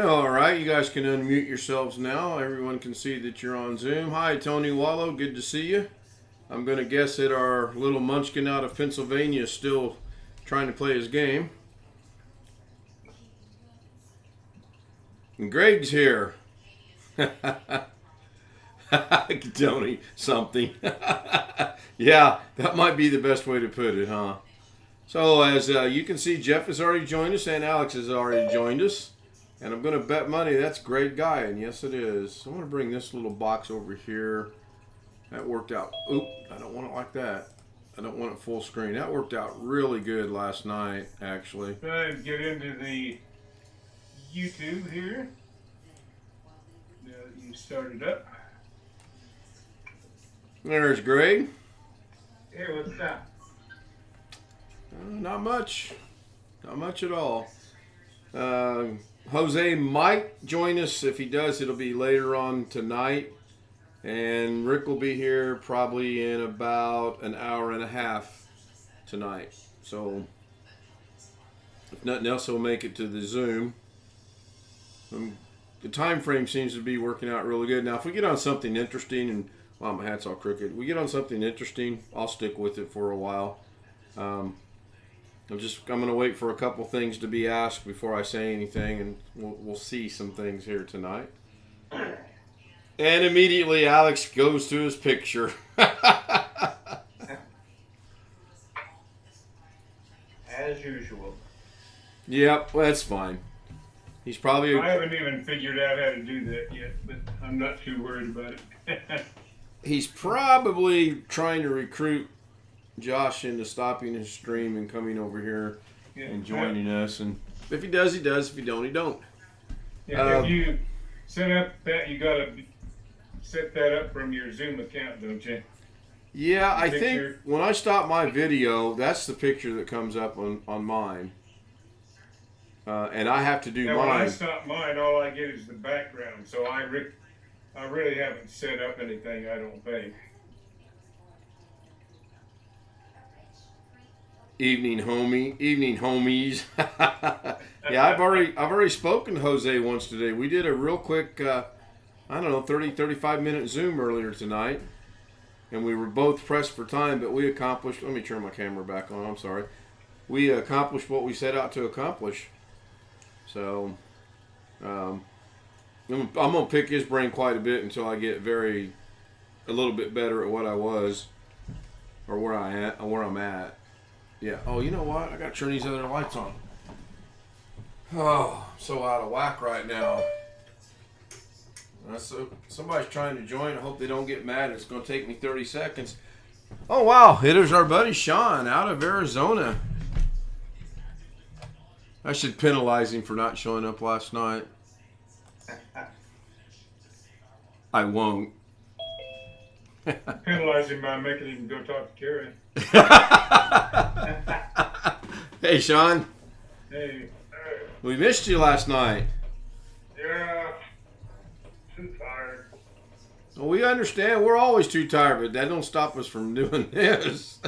All right, you guys can unmute yourselves now. Everyone can see that you're on Zoom. Hi, Tony Wallow. Good to see you. I'm going to guess that our little munchkin out of Pennsylvania is still trying to play his game. And Greg's here. Tony, something. Yeah, that might be the best way to put it, huh? So as you can see, Jeff has already joined us and Alex has already joined us. And I'm going to bet money that's Great Guy, and yes it is. I'm going to bring this little box over here. That worked out. Oop, I don't want it like that. I don't want it full screen. That worked out really good last night, actually. Try and get into the YouTube here. Now that you started up. There's Greg. Hey, what's that? Not much. Not much at all. Jose might join us. If he does, it'll be later on tonight. And Rick will be here probably in about an hour and a half tonight. So, if nothing else, he'll make it to the Zoom. The time frame seems to be working out really good. Now, if we get on something interesting, and wow, my hat's all crooked. We get on something interesting, I'll stick with it for a while. I'm going to wait for a couple things to be asked before I say anything, and we'll see some things here tonight. And immediately Alex goes to his picture. As usual. Yep, well, that's fine. He's probably... I haven't even figured out how to do that yet, but I'm not too worried about it. He's probably trying to recruit Josh into stopping his stream and coming over here and joining us. And if he does, he does. If he don't, he don't. Yeah, if you set up that, you got to set that up from your Zoom account, don't you? Yeah, I think when I stop my video, that's the picture that comes up on mine. And I have to do mine. When I stop mine, all I get is the background. So I really haven't set up anything, I don't think. Evening homies. Yeah, I've already spoken to Jose once today. We did a real quick, I don't know, 35 minute Zoom earlier tonight. And we were both pressed for time, but we accomplished, let me turn my camera back on, I'm sorry. We accomplished what we set out to accomplish. So, I'm going to pick his brain quite a bit until I get a little bit better at what I was, or where I'm at. Yeah. Oh, you know what? I got to turn these other lights on. Oh, I'm so out of whack right now. So somebody's trying to join. I hope they don't get mad. It's going to take me 30 seconds. Oh, wow. It is our buddy Sean out of Arizona. I should penalize him for not showing up last night. I won't. Penalize him by making him go talk to Karen. Hey, Sean. Hey. We missed you last night. Yeah. Too tired. Well, we understand. We're always too tired, but that don't stop us from doing this.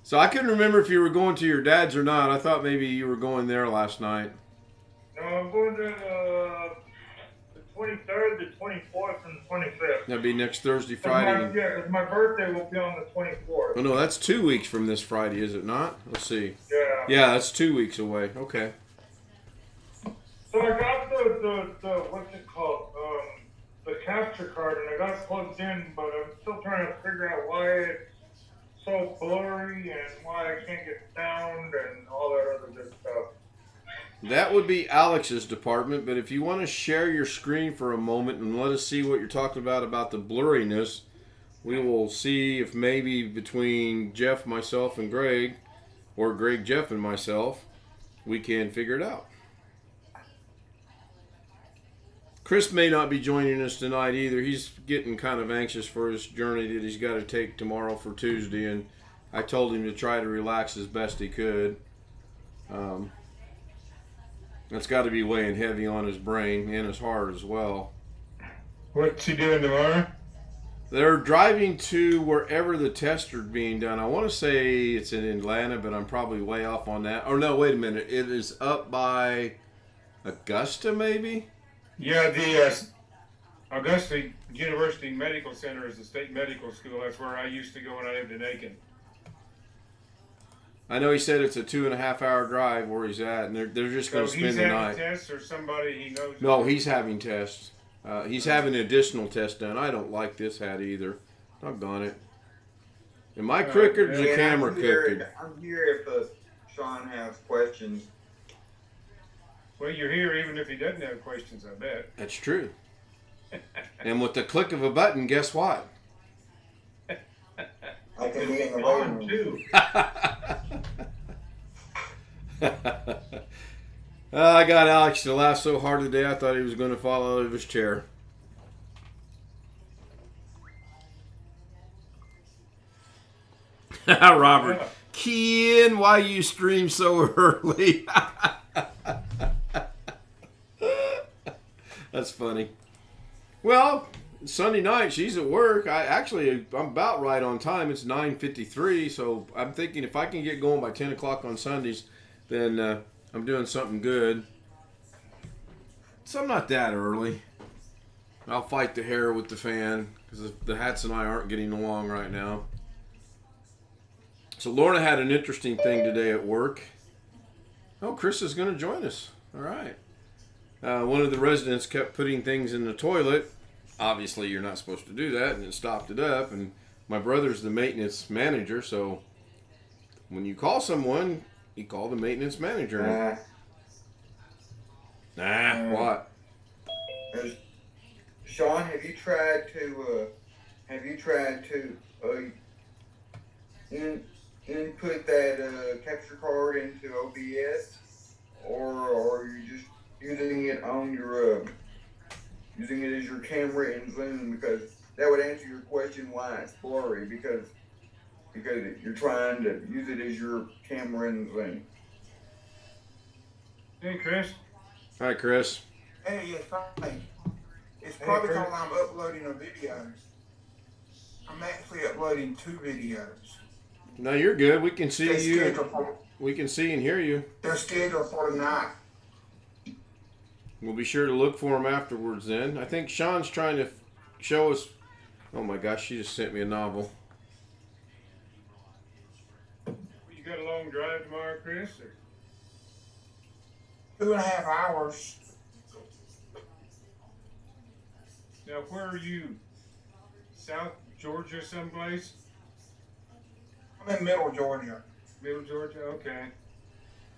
So I couldn't remember if you were going to your dad's or not. I thought maybe you were going there last night. No, I'm going to the 23rd, the 24th, and the 25th. That'd be next Thursday, Friday. Because my birthday will be on the 24th. Oh, no, that's 2 weeks from this Friday, is it not? Let's see. Yeah. Yeah, that's 2 weeks away. Okay. So I got the what's it called? The capture card, and I got it plugged in, but I'm still trying to figure out why it's so blurry and why I can't get sound and all that other good stuff. That would be Alex's department, but if you want to share your screen for a moment and let us see what you're talking about the blurriness, we will see if maybe between Jeff, myself, and Greg, or Greg, Jeff, and myself, we can figure it out. Chris may not be joining us tonight either. He's getting kind of anxious for his journey that he's got to take tomorrow for Tuesday, and I told him to try to relax as best he could. That's got to be weighing heavy on his brain and his heart as well. What's he doing tomorrow? They're driving to wherever the tests are being done. I want to say it's in Atlanta, but I'm probably way off on that. Oh, no, wait a minute. It is up by Augusta, maybe? Yeah, the Augusta University Medical Center is the state medical school. That's where I used to go when I lived in Aiken. I know he said it's a 2.5 hour drive where he's at, and they're just going to spend the night. He's having tests, or somebody he knows? No, he's having tests. He's having an additional test done. I don't like this hat either. Doggone it. Am I crooked or is the camera crooked? I'm here if Sean has questions. Well, you're here even if he doesn't have questions, I bet. That's true. And with the click of a button, guess what? I can be in the On waiting too. I got Alex to laugh so hard today I thought he was going to fall out of his chair. Robert, key in why you stream so early. That's funny. Well, Sunday night she's at work. I'm about right on time. It's 9:53, so I'm thinking if I can get going by 10 o'clock on Sundays, then I'm doing something good. So I'm not that early. I'll fight the hair with the fan because the hats and I aren't getting along right now. So Lorna had an interesting thing today at work. Oh, Chris is going to join us. All right. One of the residents kept putting things in the toilet. Obviously, you're not supposed to do that, and it stopped it up. And my brother's the maintenance manager, so when you call someone, you call the maintenance manager. What? Sean, have you tried to input that capture card into OBS, or are you just using it on your using it as your camera in Zoom? Because that would answer your question why it's blurry, because you're trying to use it as your camera in Zoom. Hey, Chris. Hi, Chris. Hey, yes, hi. It's probably because I'm uploading a video. I'm actually uploading 2 videos. No, you're good. We can see They're you. scheduled for- We can see and hear you. They're scheduled for tonight. We'll be sure to look for them afterwards then. I think Sean's trying to show us. Oh my gosh, she just sent me a novel. You got a long drive tomorrow, Chris? Or? 2.5 hours. Now, where are you? South Georgia someplace? I'm in Middle Georgia. Middle Georgia? Okay.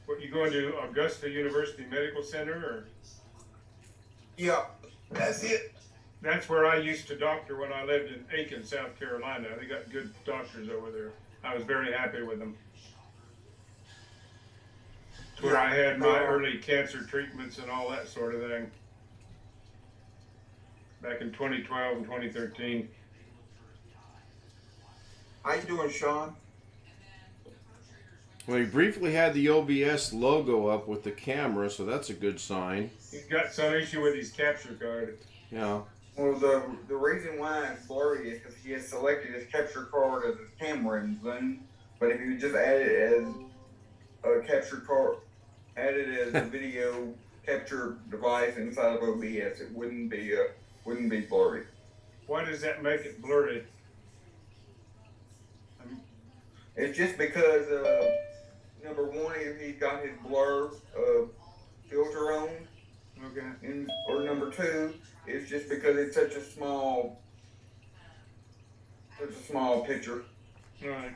What, you going to Augusta University Medical Center? Or? Yeah, that's it. That's where I used to doctor when I lived in Aiken, South Carolina. They got good doctors over there. I was very happy with them. It's where I had my early cancer treatments and all that sort of thing. Back in 2012 and 2013. How you doing, Sean? Well, he briefly had the OBS logo up with the camera, so that's a good sign. He's got some issue with his capture card. Yeah. Well, the reason why it's blurry is because he has selected his capture card as his camera in Zoom. But if you just add it as a capture card, add it as a video capture device inside of OBS, it wouldn't be blurry. Why does that make it blurry? It's just because number one, he's got his blur filter on. Okay. Or number two, it's just because it's such a small picture. Right.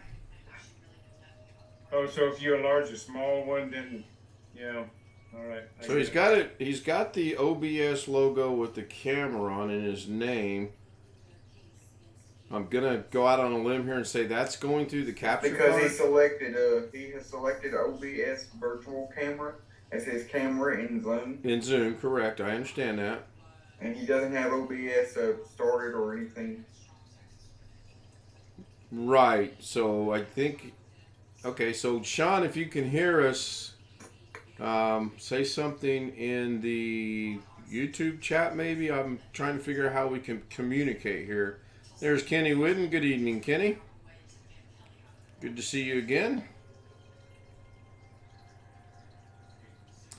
Oh, so if you enlarge a small one, then, yeah. All right. So he's got it. He's got the OBS logo with the camera on and his name. I'm gonna go out on a limb here and say that's going through the capture Because card. he has selected OBS virtual camera as his camera in Zoom, In Zoom, correct. I understand that. and he doesn't have OBS started or anything. Right. So I think. Okay. So Sean, if you can hear us, say something in the YouTube chat. Maybe I'm trying to figure out how we can communicate here. There's Kenny Whidden. Good evening, Kenny. Good to see you again.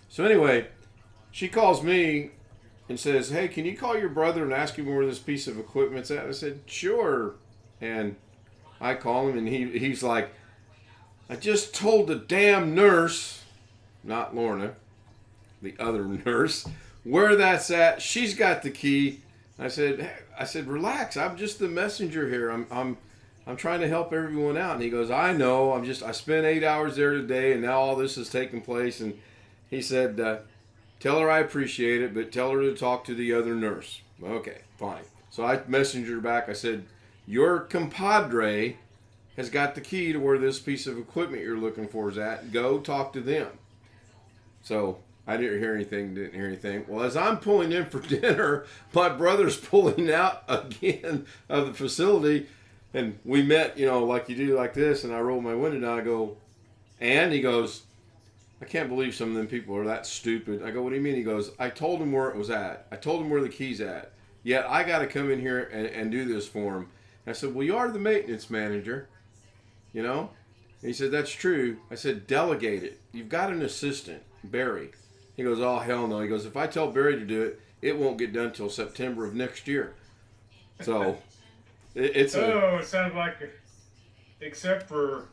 So anyway, she calls me and says, "Hey, can you call your brother and ask him where this piece of equipment's at?" I said, "Sure." And I call him, and he's like, "I just told the damn nurse, not Lorna, the other nurse, where that's at. She's got the key." I said, "Relax. I'm just the messenger here. I'm trying to help everyone out." And he goes, "I know. I spent 8 hours there today, and now all this is taking place." And he said, "Tell her I appreciate it, but tell her to talk to the other nurse." Okay, fine. So I messengered her back. I said, "Your compadre has got the key to where this piece of equipment you're looking for is at. Go talk to them." So I didn't hear anything. Well, as I'm pulling in for dinner, my brother's pulling out again of the facility, and we met, like you do like this, and I roll my window down. I go, and he goes, "I can't believe some of them people are that stupid." I go, "What do you mean?" He goes, "I told him where it was at. I told him where the key's at. Yet I got to come in here and do this for him." I said, "Well, you are the maintenance manager, And he said, "That's true." I said, "Delegate it. You've got an assistant, Barry." He goes, "Oh, hell no." He goes, "If I tell Barry to do it, it won't get done till September of next year." So it's Oh, it sounds like, except for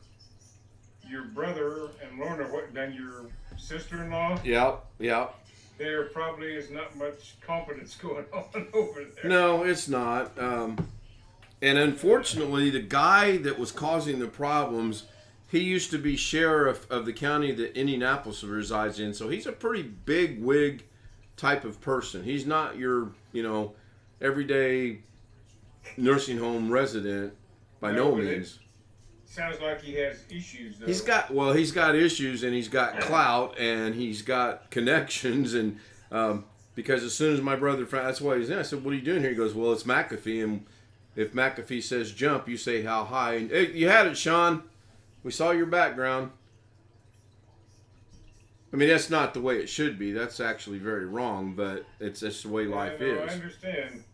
your brother and Lorna, then your sister-in-law, yeah. there probably is not much confidence going on over there. No, it's not. And unfortunately, the guy that was causing the problems, he used to be sheriff of the county that Indianapolis resides in. So he's a pretty big wig type of person. He's not your, everyday nursing home resident by no means. Sounds like he has issues, though. He's got issues, and he's got clout, and he's got connections, and because as soon as my brother found, that's why he's in. I said, "What are you doing here?" He goes, "Well, it's McAfee, and if McAfee says jump, you say how high." And hey, you had it, Sean. We saw your background. I mean, that's not the way it should be. That's actually very wrong, but it's just the way life is. I understand.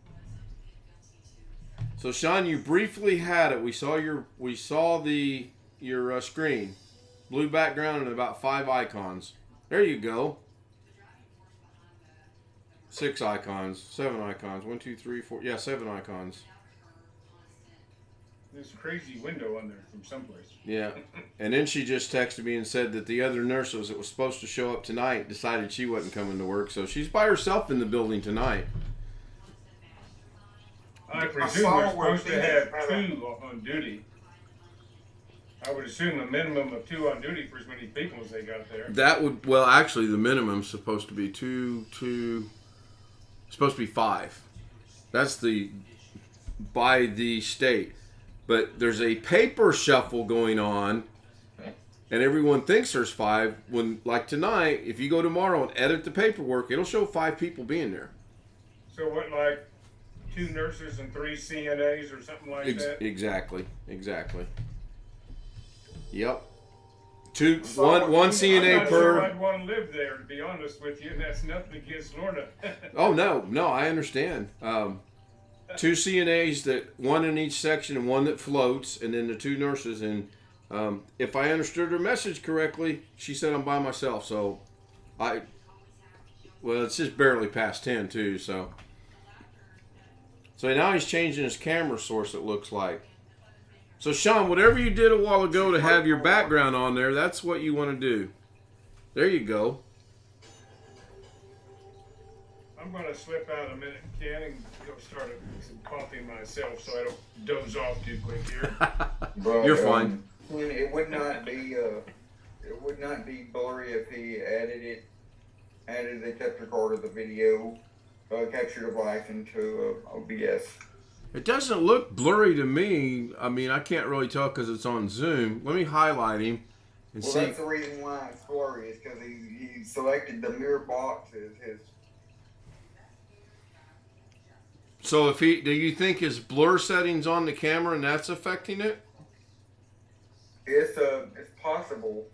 So, Sean, you briefly had it. We saw your screen, blue background, and about 5 icons. There you go. 6 icons, 7 icons. 1, 2, 3, 4. Yeah, 7 icons. There's a crazy window on there from someplace. Yeah. And then she just texted me and said that the other nurse that was supposed to show up tonight decided she wasn't coming to work, so she's by herself in the building tonight. I presume we're supposed to have 2 on duty. I would assume a minimum of 2 on duty for as many people as they got there. Actually, the minimum's supposed to be 2, supposed to be 5. That's by the state. But there's a paper shuffle going on, and everyone thinks there's 5. When, like tonight, if you go tomorrow and edit the paperwork, it'll show 5 people being there. So what, like 2 nurses and 3 CNAs or something like that? Exactly. Yep. One CNA I'm not per. sure I'd want to live there, to be honest with you, and that's nothing against Lorna. Oh no, I understand. 2 CNAs, one in each section and one that floats, and then the 2 nurses. And if I understood her message correctly, she said I'm by myself. So it's just barely past 10 too. So now he's changing his camera source. It looks like. So Sean, whatever you did a while ago to have your background on there, that's what you want to do. There you go. I'm going to slip out a minute, Ken, and go start some coffee myself so I don't doze off too quick here. But, You're fine. It would not be blurry if he added the capture card of the video capture device into OBS. It doesn't look blurry to me. I mean, I can't really tell because it's on Zoom. Let me highlight him and Well, see. that's the reason why it's blurry, is because he selected the mirror box as his. So do you think his blur settings on the camera and that's affecting it? It's possible.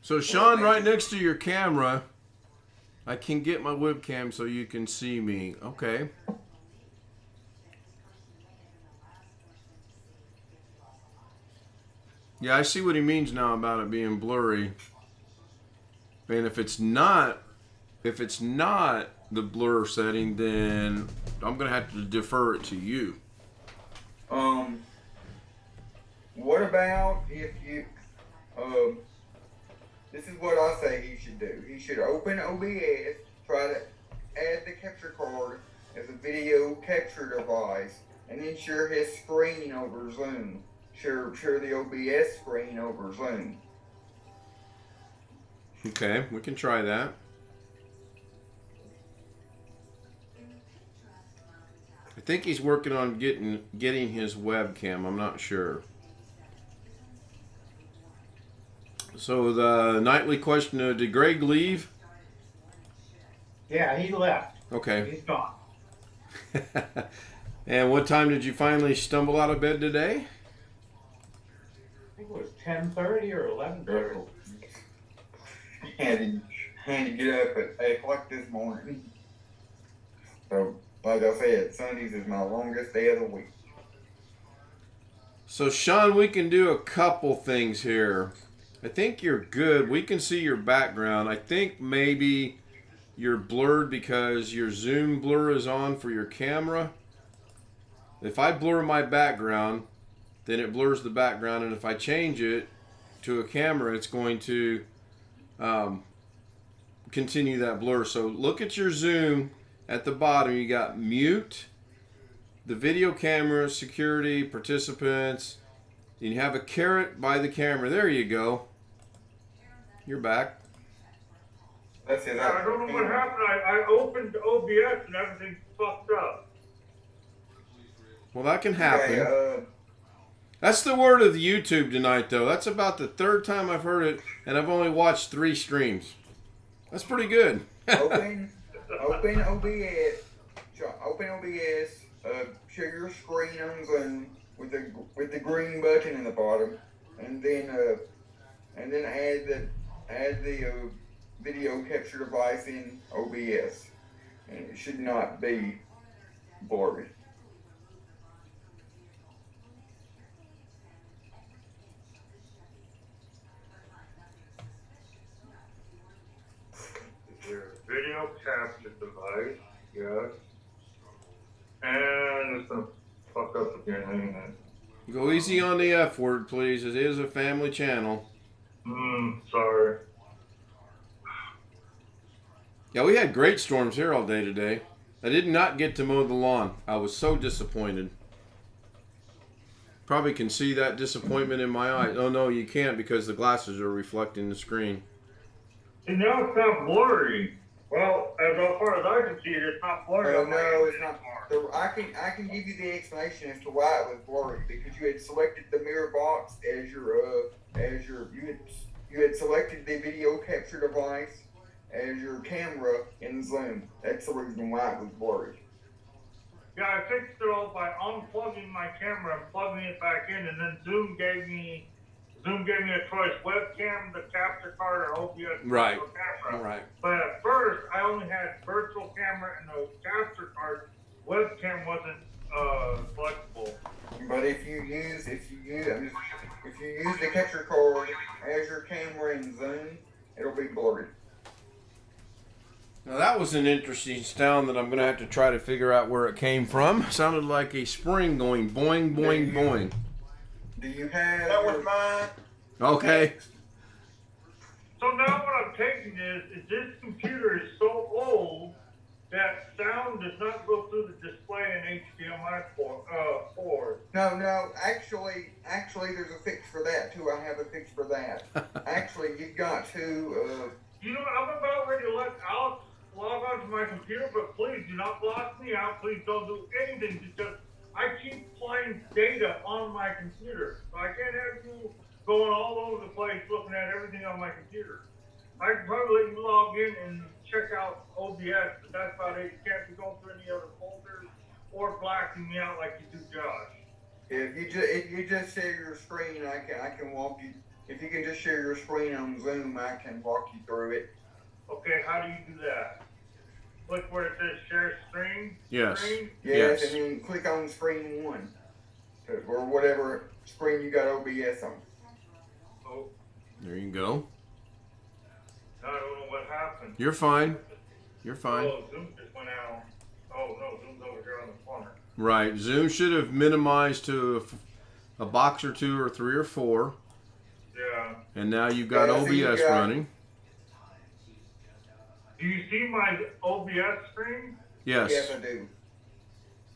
So Sean, right next to your camera, I can get my webcam so you can see me. Okay. Yeah, I see what he means now about it being blurry. And if it's not the blur setting, then I'm gonna have to defer it to you. What about if you, this is what I say he should do. He should open OBS, try to add the capture card as a video capture device, and then share his screen over Zoom. Share the OBS screen over Zoom. Okay, we can try that. I think he's working on getting his webcam. I'm not sure. So the nightly question: did Greg leave? Yeah, he left. Okay. He's gone. And what time did you finally stumble out of bed today? I think it was 10:30 or 11:30. Had to get up at 8 o'clock this morning. So, like I said, Sundays is my longest day of the week. So Sean, we can do a couple things here. I think you're good. We can see your background. I think maybe you're blurred because your Zoom blur is on for your camera. If I blur my background, then it blurs the background, and if I change it to a camera, it's going to continue that blur. So look at your Zoom at the bottom. You got mute, the video camera, security, participants, and you have a caret by the camera. There you go. You're back. That's it. Yeah, I don't know what happened. I opened OBS and everything fucked up. Well, that can happen. Okay, That's the word of the YouTube tonight, though. That's about the third time I've heard it, and I've only watched 3 streams. That's pretty good. open OBS. Open OBS. Share your screen on Zoom with the green button in the bottom, and then add the video capture device in OBS, and it should not be blurry. Video capture device, yes. And it's gonna fuck up again. Hang on. Go easy on the F word, please. It is a family channel. Sorry. Yeah, we had great storms here all day today. I did not get to mow the lawn. I was so disappointed. Probably can see that disappointment in my eyes. Oh, no, you can't because the glasses are reflecting the screen. And now it's not blurry. Well, as far as I can see, it's not blurry. No, it's not. I can give you the explanation as to why it was blurry, because you had selected the mirror box as you had selected the video capture device as your camera in Zoom. That's the reason why it was blurry. Yeah, I fixed it all by unplugging my camera and plugging it back in, and then Zoom gave me a choice: webcam, the capture card, or OBS Right. camera. Right. But at first, I only had virtual camera and the capture card. Webcam wasn't flexible. But if you use the capture card as your camera in Zoom, it'll be blurry. Now that was an interesting sound that I'm going to have to try to figure out where it came from. Sounded like a spring going boing, boing, boing. Do you have? That was mine. Okay. So now what I'm taking is this computer is so old that sound does not go through the display in HDMI port. No. Actually, there's a fix for that too. I have a fix for that. Actually, you've got to. You know, I'm about ready to let Alex log onto my computer, but please do not block me out. Please don't do anything because I keep playing data on my computer. So I can't have you going all over the place looking at everything on my computer. I can probably let you log in and check out OBS, but that's about it. You can't be going through any other folders or blacking me out like you do Josh. If you just share your screen, I can walk you. If you can just share your screen on Zoom, I can walk you through it. Okay, how do you do that? Click where it says share screen. Yes. Screen. Yes, Yes. and then click on screen 1 or whatever screen you got OBS on. Oh, There you go. I don't know what happened. You're fine. You're fine. Oh, Zoom just went out. Oh no, Zoom's over here on the corner. Right. Zoom should have minimized to a box or 2 or 3 or 4. Yeah. And now you've got Yeah, so you OBS got- running. Do you see my OBS screen? Yes, Yes. I do.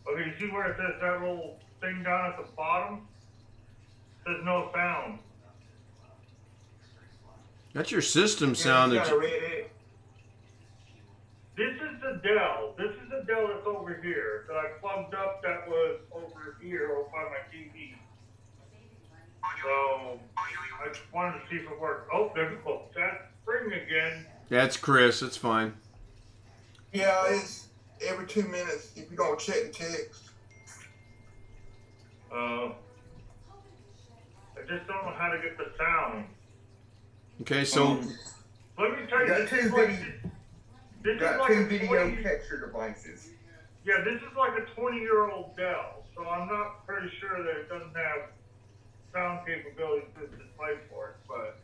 Okay, you see where it says that little thing down at the bottom? It says no sound. That's your system Yeah, sound. you That gotta you, read it. This is the Dell. This is the Dell that's over here that I plugged up that was over here over by my TV. So I just wanted to see if it worked. Oh, there's that spring again. that's Chris. It's fine. Yeah, it's every 2 minutes if you don't check the text. I just don't know how to get the sound. Okay, so Let me tell you, You got this two is like, video- this is Got like two a video 20 capture devices. Yeah, this is like a 20-year-old Dell, so I'm not pretty sure that it doesn't have sound capabilities to display for it, but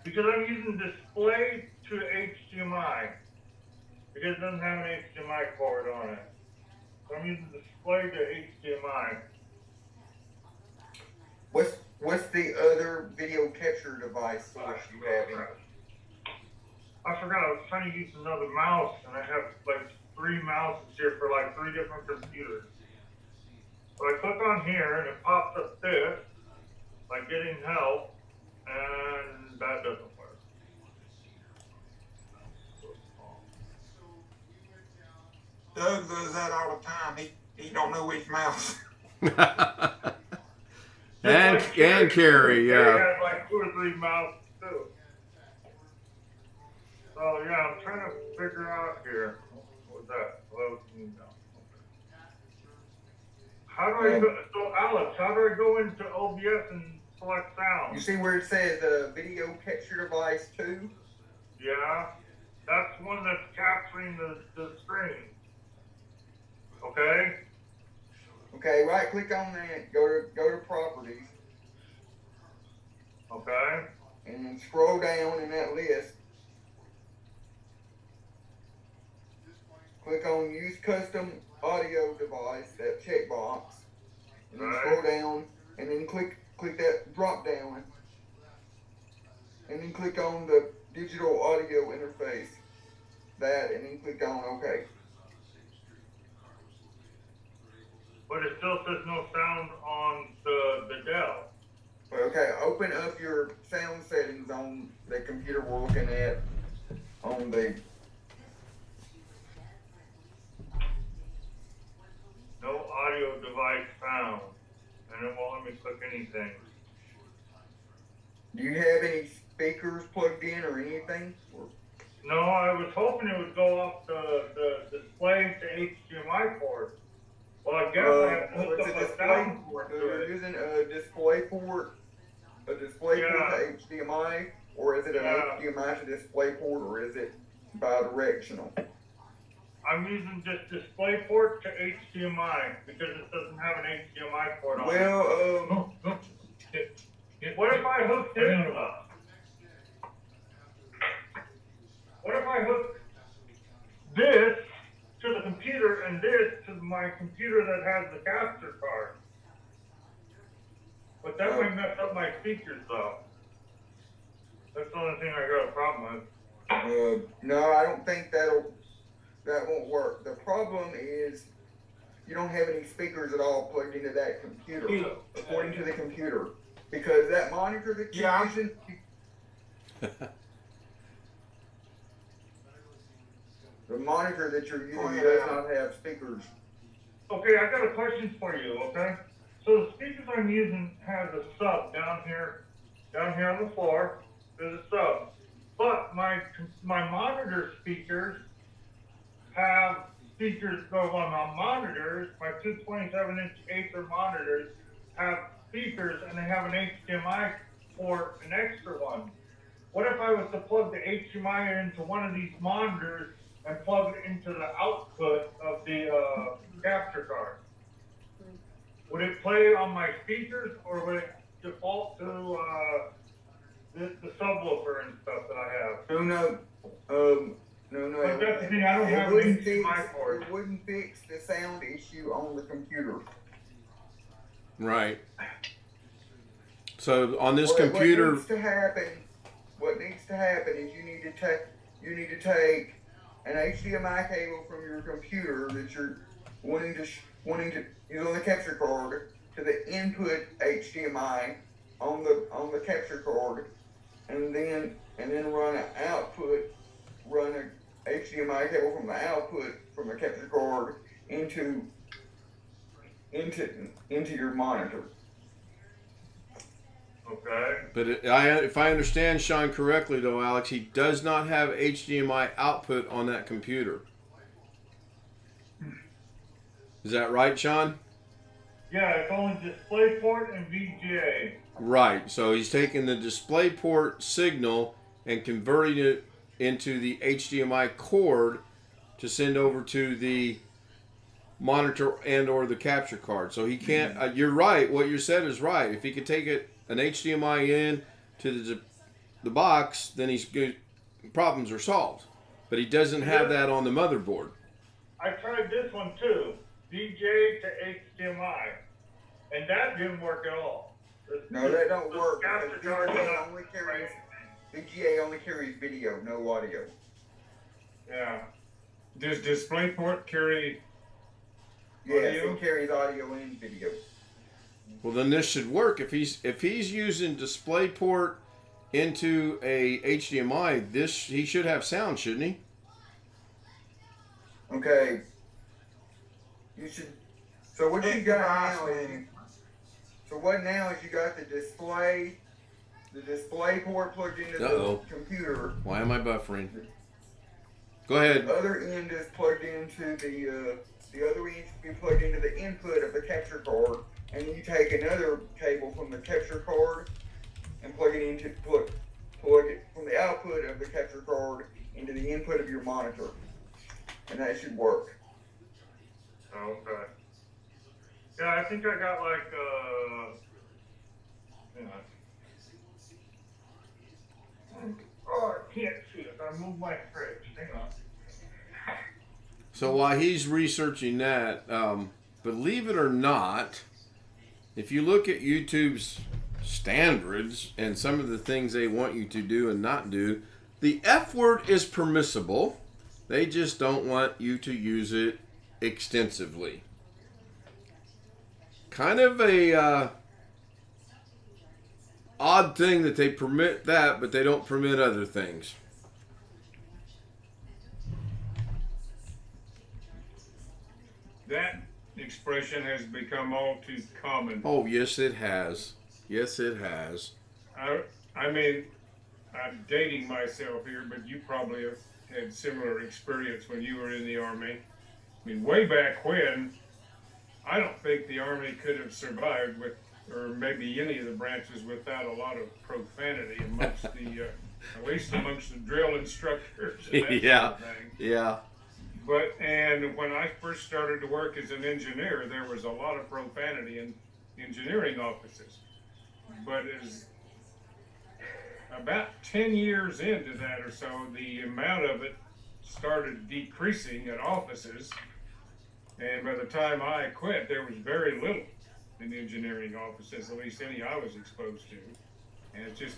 because I'm using display to HDMI, because it doesn't have an HDMI port on it. So I'm using display to HDMI. What's the other video capture device that you have? I forgot I was trying to use another mouse, and I have like 3 mouses here for like 3 different computers. So I click on here, and it pops up this, like getting help, and that doesn't work. Doug does that all the time. He don't know which mouse. and Carrie, Carrie yeah. has like 2 or 3 mouses too. So yeah, I'm trying to figure out here. What was that? Well, how do I go? So Alex, how do I go into OBS and select sound? You see where it says video capture device 2? Yeah, that's one that's capturing the screen. Okay. Okay, right click on that, go to properties, Okay. and then scroll down in that list. Click on use custom audio device, that checkbox, and then Right. scroll down, and then click that drop down, and then click on the digital audio interface, that, and then click on OK. But it still says no sound on the Dell. Okay, open up your sound settings on the computer we're looking at on the. No audio device found. And it won't let me click anything. Do you have any speakers plugged in or anything? No, I was hoping it would go off the display to HDMI port. Well, I guess I have to hook it's up a a display. sound port to You're it. using a display port to HDMI, or is it an Yeah. HDMI to display port, or is it bidirectional? I'm using just display port to HDMI because it doesn't have an HDMI port on it. Well, What if I hook this up? What if I hook this to the computer and this to my computer that has the capture card? But that might mess up my speakers though. That's the only thing I got a problem with. no, I don't think that won't work. The problem is you don't have any speakers at all plugged into that computer, according to the computer, because that monitor that you're Yeah. using. The monitor that you're using Oh, yeah. does not have speakers. Okay, I got a question for you, okay? So the speakers I'm using has a sub down here on the floor. There's a sub. But my monitor speakers have speakers go on my monitors, my two 27-inch Acer monitors have speakers and they have an HDMI port, an extra one. What if I was to plug the HDMI into one of these monitors and plug it into the output of the capture card? Would it play on my speakers or would it default to the subwoofer and stuff that I have? No. No. But that's the thing, I don't have It an wouldn't fix. HDMI port. It wouldn't fix the sound issue on the computer. Right. So on this What computer, needs to happen is you need to take an HDMI cable from your computer that you're wanting to use on the capture card to the input HDMI on the capture card, and then run a HDMI cable from the output from the capture card into your monitor. Okay. but if I understand Sean correctly, though, Alex, he does not have HDMI output on that computer. Is that right, Sean? Yeah, it's only DisplayPort and VGA. Right. So he's taking the DisplayPort signal and converting it into the HDMI cord to send over to the monitor and or the capture card. So he can't. You're right. What you said is right. If he could take an HDMI in to the box, then he's good. Problems are solved. But he doesn't have that on the motherboard. I tried this one too, VGA to HDMI, and that didn't work at all. No, that don't The work. capture because card VGA only carries video, no audio. Yeah. Does DisplayPort carry Yes, audio? it carries audio and video. Well, then this should work. If he's using DisplayPort into a HDMI, he should have sound, shouldn't he? Okay. You should. So what you got now is. So what now is you got the display port plugged into Uh-oh. the computer. Why am I buffering? Go ahead. The other end is plugged into the other end should be plugged into the input of the capture card, and then you take another cable from the capture card and plug it from the output of the capture card into the input of your monitor, and that should work. Okay. Yeah, I think I got like hang on. Oh, I can't see it. I moved my fridge. Hang on. So while he's researching that, believe it or not, if you look at YouTube's standards and some of the things they want you to do and not do, the F word is permissible. They just don't want you to use it extensively. Kind of a odd thing that they permit that, but they don't permit other things. That expression has become all too common. Oh, yes, it has. Yes, it has. I mean, I'm dating myself here, but you probably have had similar experience when you were in the Army. I mean, way back when, I don't think the Army could have survived with, or maybe any of the branches, without a lot of profanity amongst the, at least amongst the drill instructors. And that Yeah. sort of thing. Yeah. And when I first started to work as an engineer, there was a lot of profanity in engineering offices. But as about 10 years into that or so, the amount of it started decreasing at offices. And by the time I quit, there was very little in engineering offices, at least any I was exposed to. And it just,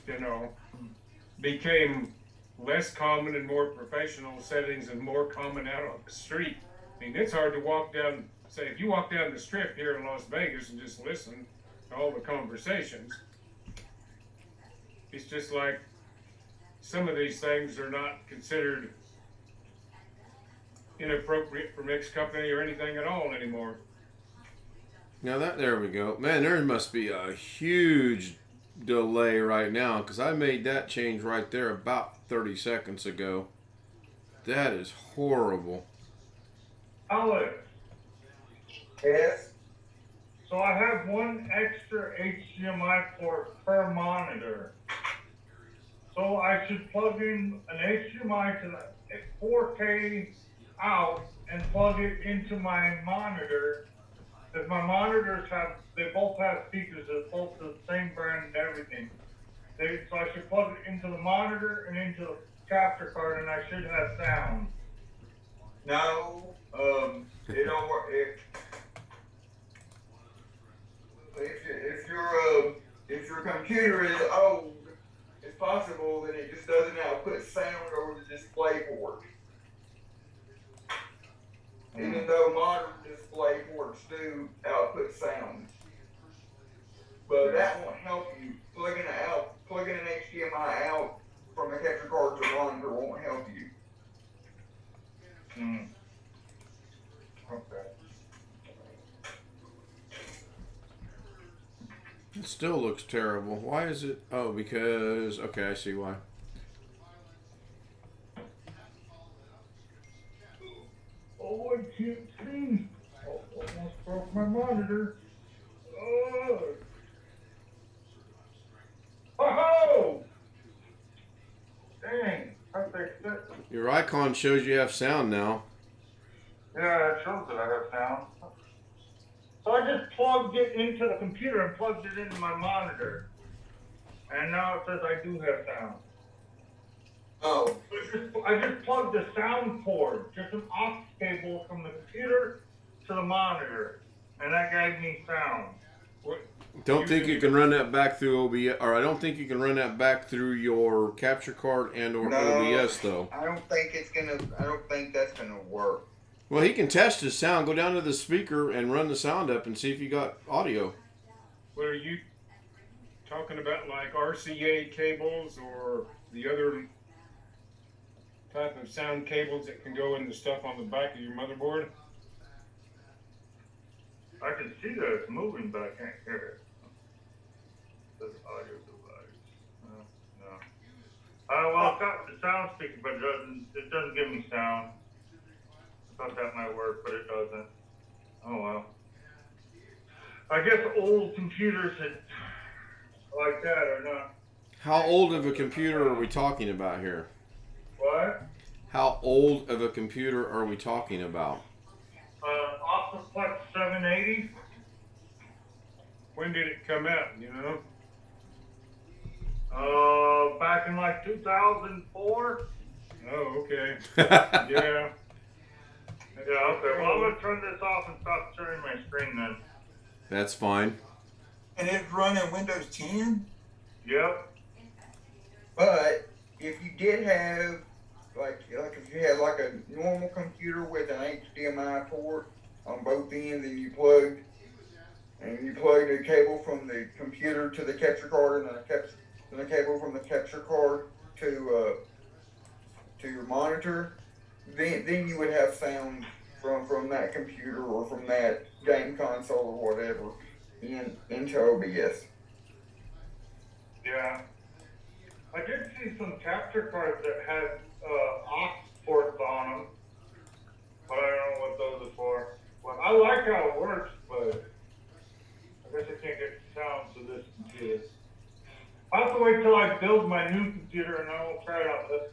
became less common in more professional settings and more common out on the street. I mean, it's hard to walk down, say, if you walk down the strip here in Las Vegas and just listen to all the conversations, it's just like some of these things are not considered inappropriate for mixed company or anything at all anymore. Now there we go. Man, there must be a huge delay right now because I made that change right there about 30 seconds ago. That is horrible. Alex, Yes. so I have one extra HDMI port per monitor. So I should plug in an HDMI to the 4K out and plug it into my monitor. Because my monitors they both have speakers, they're both the same brand and everything. So I should plug it into the monitor and into the capture card, and I should have sound. No. It don't work. If your computer is old, it's possible that it just doesn't output sound over the display port. Even though modern display ports do output sound. But that won't help you. Plugging an HDMI out from a capture card to monitor won't help you. Okay. It still looks terrible. Why is it? Oh, because okay, I see why. Oh, I can't see. Oh, almost broke my monitor. Oh. Oh! Dang, I fixed it. Your icon shows you have sound now. Yeah, it shows that I have sound. So I just plugged it into the computer and plugged it into my monitor. And now it says I do have sound. Oh. I just plugged the sound cord, just an aux cable from the computer to the monitor. And that gave me sound. Don't think you can run that back through OBS, or I don't think you can run that back through your capture card and or No, OBS though. I don't think that's gonna work. Well, he can test his sound. Go down to the speaker and run the sound up and see if you got audio. What are you talking about, like RCA cables or the other type of sound cables that can go in the stuff on the back of your motherboard? I can see that it's moving, but I can't hear it. This audio device. No. Well, it's got the sound speaker, but it doesn't give me sound. I thought that might work, but it doesn't. Oh well. I guess old computers like that are not. How old of a computer are we talking about here? What? How old of a computer are we talking about? Optiplex 780. When did it come out, you know? Back in like 2004. Oh, okay. Yeah. Yeah. Yeah, okay. Well, I'm going to turn this off and stop sharing my screen then. That's fine. And it's running Windows 10? Yep. But if you did have like if you had like a normal computer with an HDMI port on both ends and you plugged a cable from the computer to the capture card and then a cable from the capture card to your monitor, then you would have sound from that computer or from that game console or whatever into OBS. Yeah. I did see some capture cards that had aux ports on them, but I don't know what those are for. Well, I like how it works, but I guess I can't get sound to this computer. I'll have to wait till I build my new computer and I will try it on this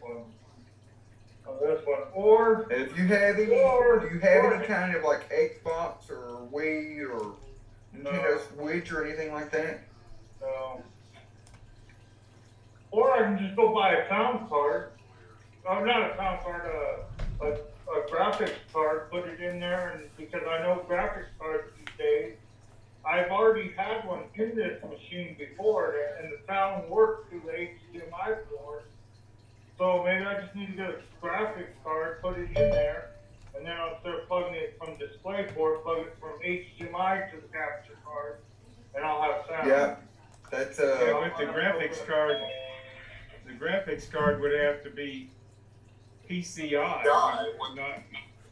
one. Or If you have any, do you have any kind of like Xbox or Wii or Nintendo Switch or anything like that? or I can just go buy a sound card. Oh, not a sound card, a graphics card, put it in there, and because I know graphics cards these days, I've already had one in this machine before, and the sound works through the HDMI port. So maybe I just need to get a graphics card, put it in there, and then I'll start plugging it from DisplayPort, plug it from HDMI to the capture card, and I'll have sound. Yeah, that's Yeah, with the graphics card would have to be PCI, not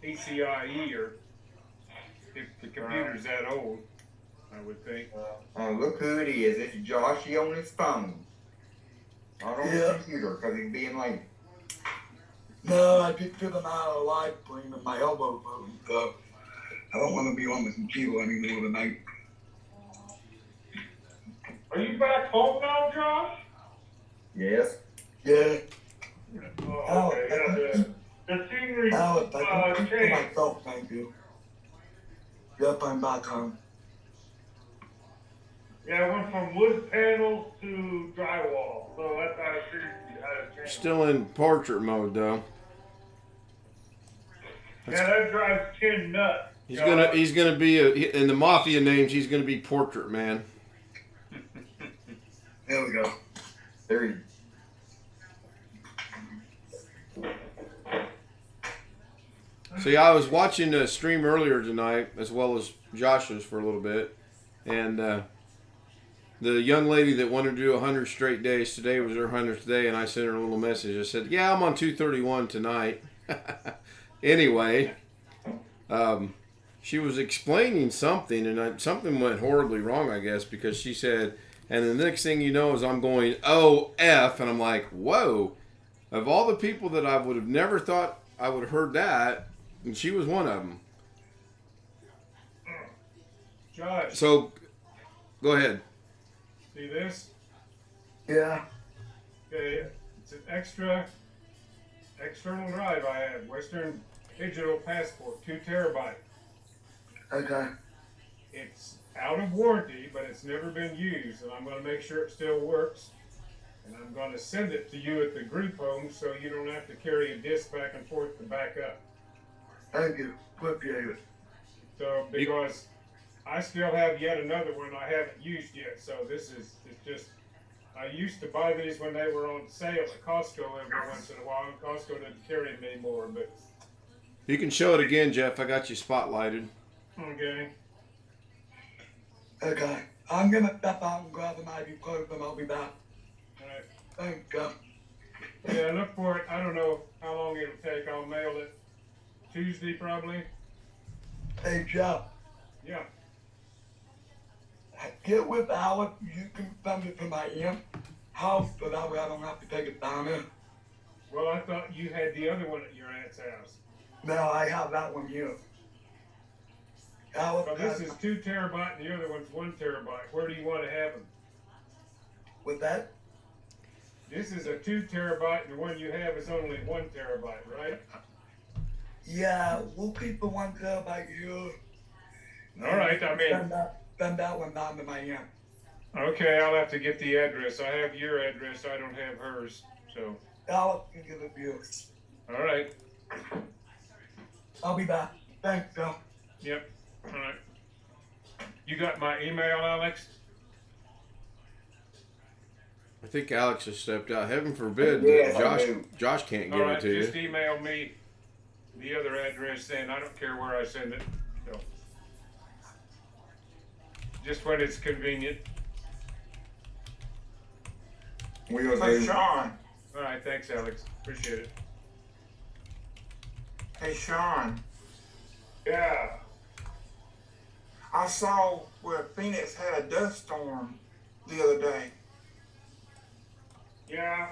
ACIE, or if the computer's that old, I would think. Oh, look who it is. It's Joshy on his phone. Not on the computer, because he's being late. No, I just took him out of the live stream and my elbow broken, so I don't want to be on the computer anymore tonight. Are you back home now, Josh? Yes. Yeah, Oh, okay. Yeah, the scenery Alex, I can speak for changed. myself, thank you. Yep, I'm back home. Yeah, I went from wood panels to drywall, so that's how I figured you had to change. Still in portrait mode though. Yeah, that drives Ken nuts. He's gonna be in the mafia names. He's gonna be Portrait Man. There we go. There he See, I was watching the stream earlier tonight, as well as Josh's for a little bit, and the young lady that wanted to do 100 straight days, today was her 100th day, and I sent her a little message. I said, yeah, I'm on 231 tonight. Anyway, she was explaining something, and something went horribly wrong, I guess, because she said, and the next thing you know is I'm going, OF, and I'm like, whoa. Of all the people that I would have never thought I would have heard that, and she was one of them. Josh, So, go ahead. see this? Yeah, Okay, it's an external drive I have, Western Digital Passport, 2 terabyte. okay. It's out of warranty, but it's never been used, and I'm going to make sure it still works. And I'm going to send it to you at the group home so you don't have to carry a disc back and forth to back up. Thank you. Appreciate it. So, because I still have yet another one I haven't used yet, so it's just, I used to buy these when they were on sale at Costco every once in a while, and Costco doesn't carry them anymore, but, You can show it again, Jeff. I got you spotlighted. okay. Okay. I'm gonna step out and grab an ibuprofen and I'll be back. Alright. Thank you. Yeah, look for it. I don't know how long it'll take. I'll mail it Tuesday probably. Hey, Jeff, Yeah. get with Alex. You can send it to my aunt's house so that way I don't have to take it down there. Well, I thought you had the other one at your aunt's house. No, I have that one here. Alex Well, this has, is 2 terabyte and the other one's 1 terabyte. Where do you want to have them? with that, This is a 2 terabyte and the one you have is only 1 terabyte, right? yeah, we'll keep the 1 terabyte here. All right, I mean, Send that one down to my aunt. okay, I'll have to get the address. I have your address. I don't have hers. So, Alex can give it to you. all right. I'll be back. Thanks, Phil. Yep. All right. You got my email, Alex? I think Alex has stepped out. Heaven forbid Yes, that I do. Josh can't All give right, it to just you. email me the other address then. I don't care where I send it. So, just when it's convenient. will Hey, do. Sean. All right, thanks, Alex. Appreciate it. Hey, Sean. Yeah. I saw where Phoenix had a dust storm the other day. Yeah.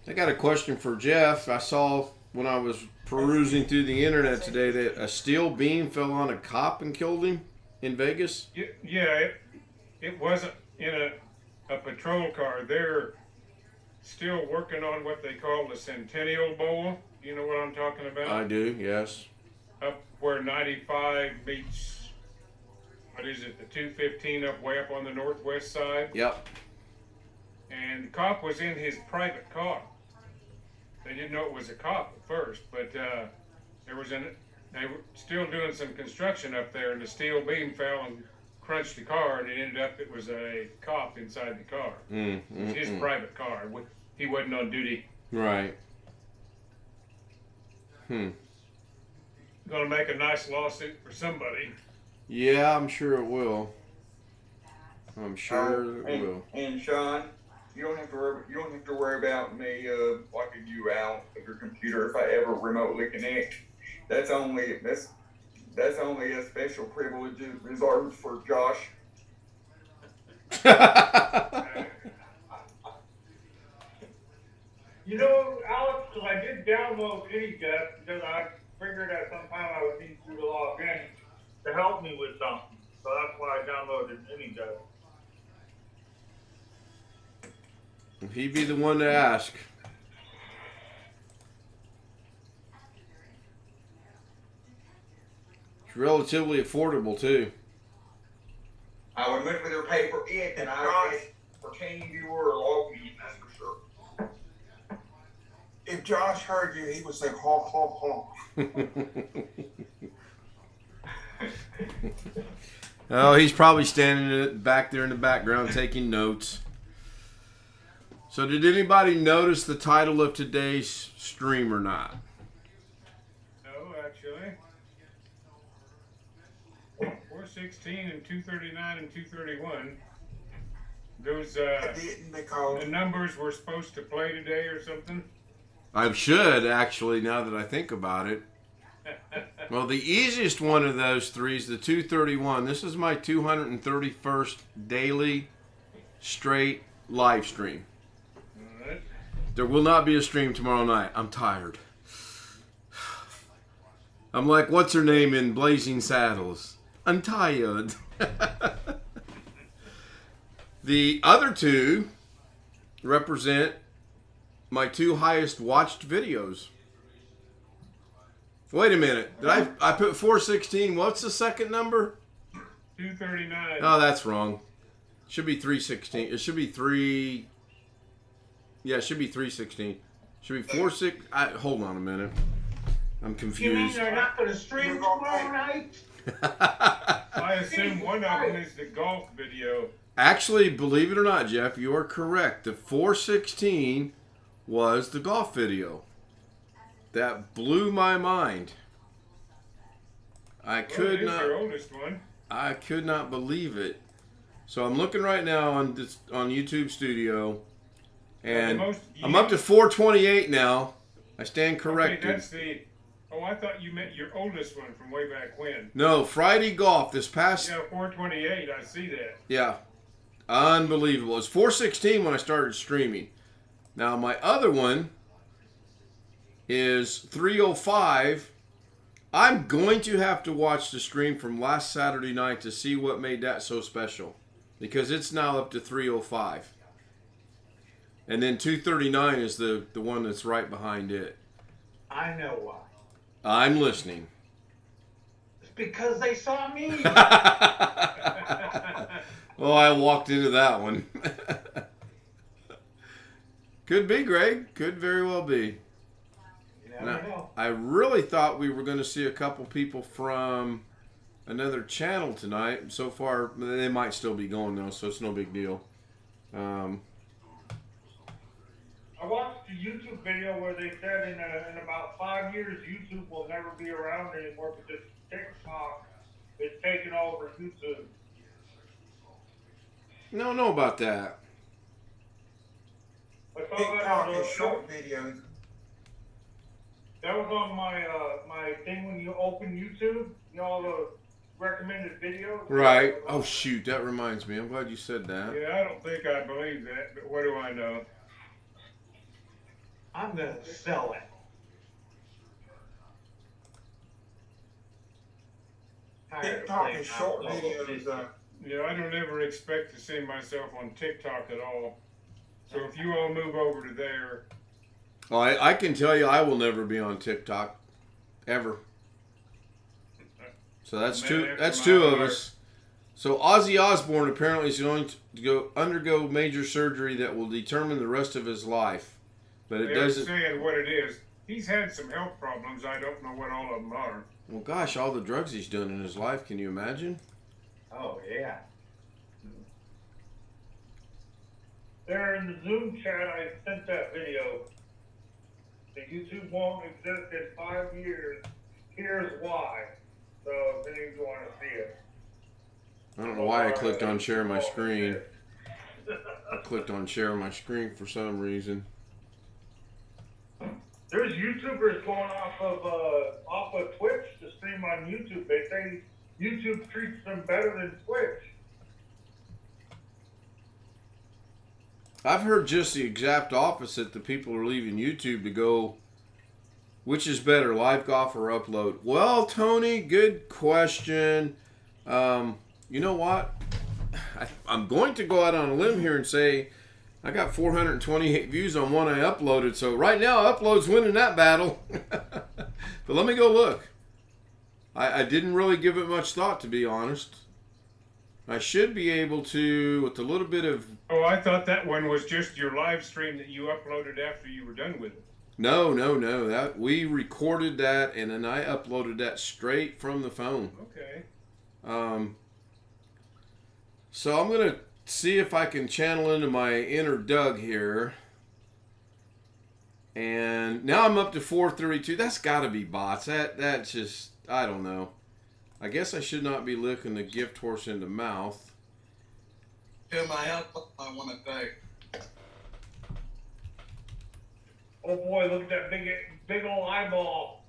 I got a question for Jeff. I saw when I was perusing through the internet today that a steel beam fell on a cop and killed him in Vegas. Yeah, it wasn't in a patrol car. They're still working on what they call the Centennial Bowl. You know what I'm talking about? I do, yes. Up where 95 meets, what is it, the 215 up way up on the northwest side. Yep. And the cop was in his private car. They didn't know it was a cop at first, but they were still doing some construction up there, and the steel beam fell and crunched the car, and it ended up it was a cop inside the car. It was his private car. He wasn't on duty. Right. Gonna make a nice lawsuit for somebody. Yeah, I'm sure it will. I'm sure it will. And Sean, You don't have to worry about me locking you out of your computer if I ever remotely connect. That's only a special privilege reserved for Josh. You know, Alex, I did download AnyDesk because I figured at some time I would need you to log in to help me with something. So that's why I downloaded AnyDesk. He'd be the one to ask. It's relatively affordable too. I would much rather pay for it than I would for TeamViewer or Logmein, that's for sure. If Josh heard you, he would say, honk, honk, honk. Oh, he's probably standing back there in the background taking notes. So did anybody notice the title of today's stream or not? No, actually. 416 and 239 and 231. Those I didn't because the numbers were supposed to play today or something. I should, actually, now that I think about it. Well, the easiest one of those three is the 231. This is my 231st daily straight live stream. All right. There will not be a stream tomorrow night. I'm tired. I'm like, what's her name in Blazing Saddles? I'm tired. The other two represent my two highest watched videos. Wait a minute. Did I put 416? What's the second number? 239. Oh, that's wrong. It should be 316. It should be 3. Yeah, it should be 316. Should be 46. Hold on a minute. I'm You mean confused. they're not going to stream tomorrow night? I assume one of them is the golf video. Actually, believe it or not, Jeff, you are correct. The 416 was the golf video. That blew my mind. I Well, it could is not. your oldest one. I could not believe it. So I'm looking right now on YouTube Studio, and I'm up to 428 now. I stand corrected. Okay, that's the. Oh, I thought you meant your oldest one from way back when. No, Friday golf this past. Yeah, 428. I see that. Yeah, unbelievable. It was 416 when I started streaming. Now my other one is 305. I'm going to have to watch the stream from last Saturday night to see what made that so special, because it's now up to 305. And then 239 is the one that's right behind it. I know why. I'm listening. It's because they saw me. Well, I walked into that one. Could be, Greg. Could very well be. You never know. I really thought we were going to see a couple people from another channel tonight. So far, they might still be going though, so it's no big deal. I watched a YouTube video where they said in about 5 years, YouTube will never be around anymore because TikTok is taking over YouTube. No, know about that. I saw TikTok that, is short videos. that was on my my thing when you open YouTube, you know, all the recommended videos. Right. Oh, shoot. That reminds me. I'm glad you said that. Yeah, I don't think I believe that, but what do I know? I'm going to sell it. TikTok is short videos. Yeah, I don't ever expect to see myself on TikTok at all. So if you all move over to there, Oh, I can tell you I will never be on TikTok. Ever. So that's Man two. after That's my two own of heart. us. So Ozzy Osbourne apparently is going to undergo major surgery that will determine the rest of his life. But it they're doesn't. saying what it is. He's had some health problems. I don't know what all of them are. Well, gosh, all the drugs he's done in his life. Can you imagine? Oh, yeah. There in the Zoom chat, I sent that video. The YouTube won't exist in 5 years. Here's why. So if any of you want to see it. I don't know why I clicked on share my screen. I clicked on share my screen for some reason. There's YouTubers going off of Twitch to stream on YouTube. They say YouTube treats them better than Twitch. I've heard just the exact opposite. The people are leaving YouTube to go. Which is better, live golf or upload? Well, Tony, good question. You know what? I'm going to go out on a limb here and say I got 428 views on one I uploaded. So right now, upload's winning that battle. But let me go look. I didn't really give it much thought, to be honest. I should be able to, with a little bit of... Oh, I thought that one was just your live stream that you uploaded after you were done with it. No. That we recorded that, and then I uploaded that straight from the phone. Okay. So I'm gonna see if I can channel into my inner Doug here. And now I'm up to 432. That's got to be bots. That's just, I don't know. I guess I should not be licking the gift horse in the mouth. Tim, I want to thank. Oh boy, look at that big old eyeball.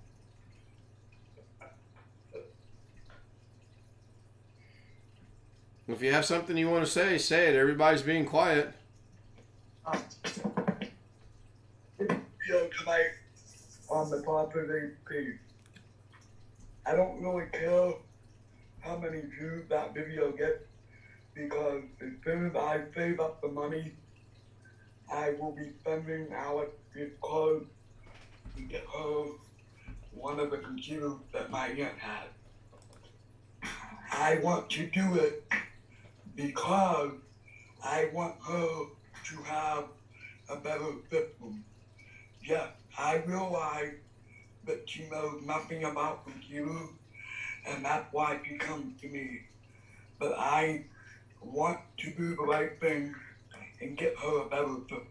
If you have something you want to say it. Everybody's being quiet. Tonight on the popular page. I don't really care how many views that video gets because as soon as I save up the money, I will be sending Alex his card to get her one of the computers that my aunt had. I want to do it because I want her to have a better system. Yes, I realize that she knows nothing about computers, and that's why she comes to me. But I want to do the right thing and get her a better system.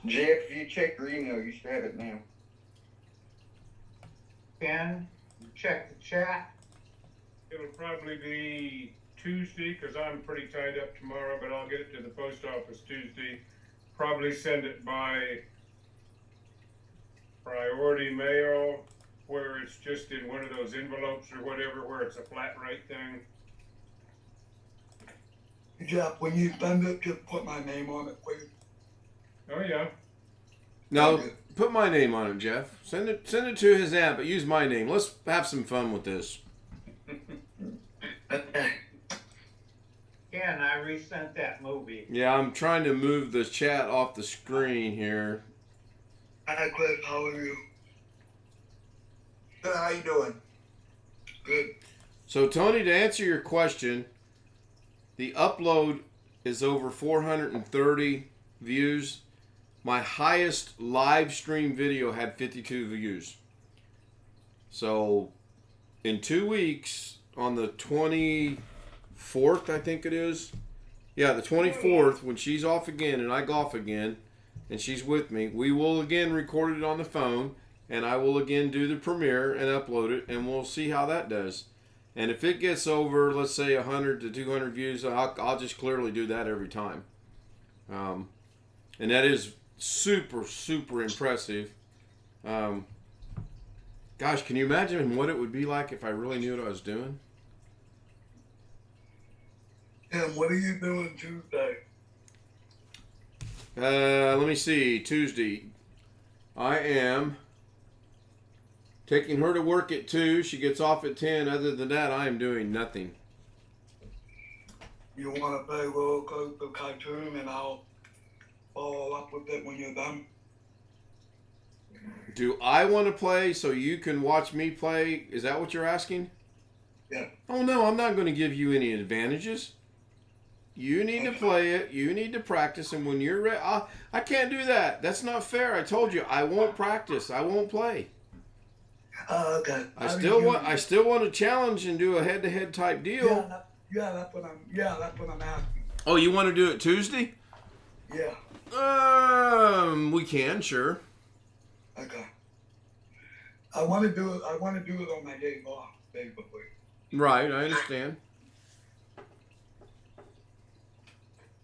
Jeff, if you check your email, you should have it now. Ken, check the chat. It'll probably be Tuesday because I'm pretty tied up tomorrow, but I'll get it to the post office Tuesday. Probably send it by priority mail where it's just in one of those envelopes or whatever where it's a flat rate thing. Jeff, when you send it, just put my name on it, please. Oh yeah. No, put my name on it, Jeff. Send it to his app, but use my name. Let's have some fun with this. Ken, I resent that movie. Yeah, I'm trying to move the chat off the screen here. Hi, Chris, how are you? Good, how you doing? Good. So, Tony, to answer your question, the upload is over 430 views. My highest live stream video had 52 views. So, in 2 weeks, on the 24th, I think it is. Yeah, the 24th, when she's off again and I golf again, and she's with me, we will again record it on the phone, and I will again do the premiere and upload it, and we'll see how that does. And if it gets over, let's say 100 to 200 views, I'll just clearly do that every time. And that is super, super impressive. Gosh, can you imagine what it would be like if I really knew what I was doing? Tim, what are you doing Tuesday? Let me see. Tuesday. I am taking her to work at 2. She gets off at 10. Other than that, I am doing nothing. You want to play roller coaster cartoon and I'll follow up with it when you're done? Do I want to play so you can watch me play? Is that what you're asking? Yeah. Oh, no, I'm not going to give you any advantages. You need to play it. You need to practice. And when you're ready, I can't do that. That's not fair. I told you, I won't practice. I won't play. Okay. I still want to challenge and do a head-to-head type deal. That's what I'm asking. Oh, you want to do it Tuesday? Yeah. We can, sure. Okay. I want to do it on my day off, basically. Right, I understand.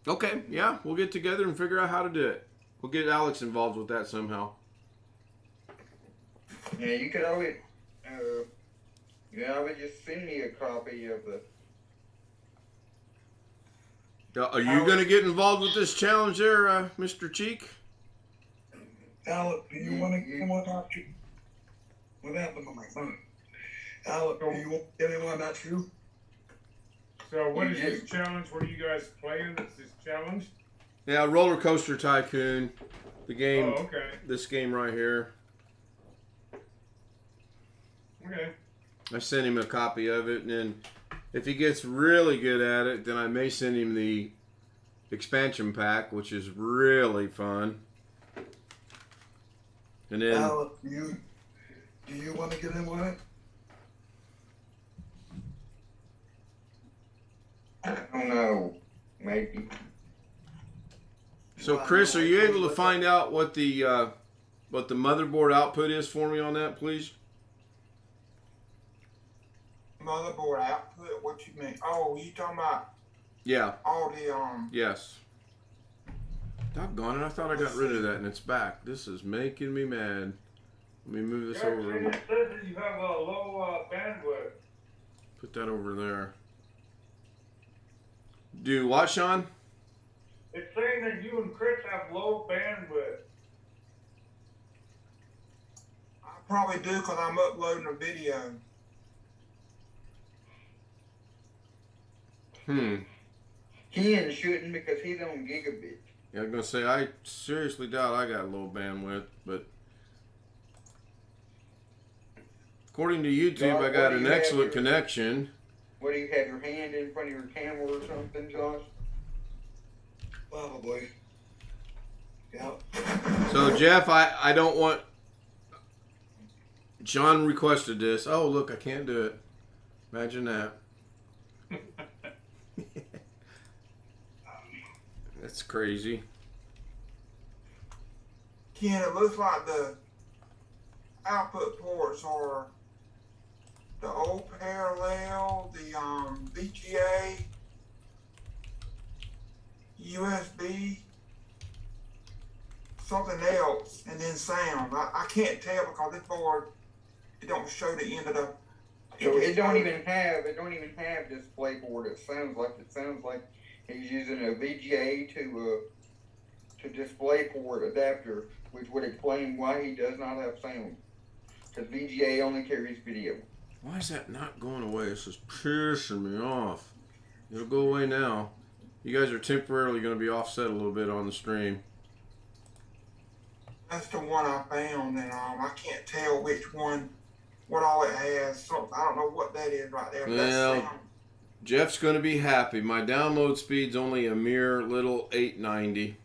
Okay, yeah, we'll get together and figure out how to do it. We'll get Alex involved with that somehow. Yeah, you could always, just send me a copy of the. Are you going to get involved with this challenge there, Mr. Cheek? Alex, do you want to get anyone at you? What happened to my phone? Alex, do you want to get anyone at you? So what is this challenge? What are you guys playing? It's this challenge? Yeah, Roller Coaster Tycoon. The game. Oh, okay. This game right here. Okay. I sent him a copy of it, and then if he gets really good at it, then I may send him the expansion pack, which is really fun. And then Alex, do you want to get in on it? I don't know. Maybe. so Chris, are you able to find out what the motherboard output is for me on that, please? Motherboard output? What you mean? Oh, you talking about Yeah. all the Yes. Doggone it, I thought I got rid of that and it's back. This is making me mad. Let me move this over. It says that you have a low bandwidth. Put that over there. Do what, Sean? It's saying that you and Chris have low bandwidth. I probably do because I'm uploading a video. Ken shouldn't because he's on gigabit. Yeah, I'm gonna say I seriously doubt I got low bandwidth, but according to YouTube, Josh, I got what do an you have excellent your- connection. What do you have your hand in front of your camera or something, Josh? Probably. Yeah. So Jeff, I don't want. John requested this. Oh look, I can't do it. Imagine that. That's crazy. Ken, it looks like the output ports are the old parallel, the VGA, USB, something else, and then sound. I can't tell because this board, it don't show the end of the. So it don't even have display board. It sounds like he's using a VGA to DisplayPort adapter, which would explain why he does not have sound. Because VGA only carries video. Why is that not going away? This is pissing me off. It'll go away now. You guys are temporarily going to be offset a little bit on the stream. That's the one I found, and I can't tell which one, what all it has. So I don't know what that is right there. But Well, that's sound. Jeff's going to be happy. My download speed's only a mere little 890.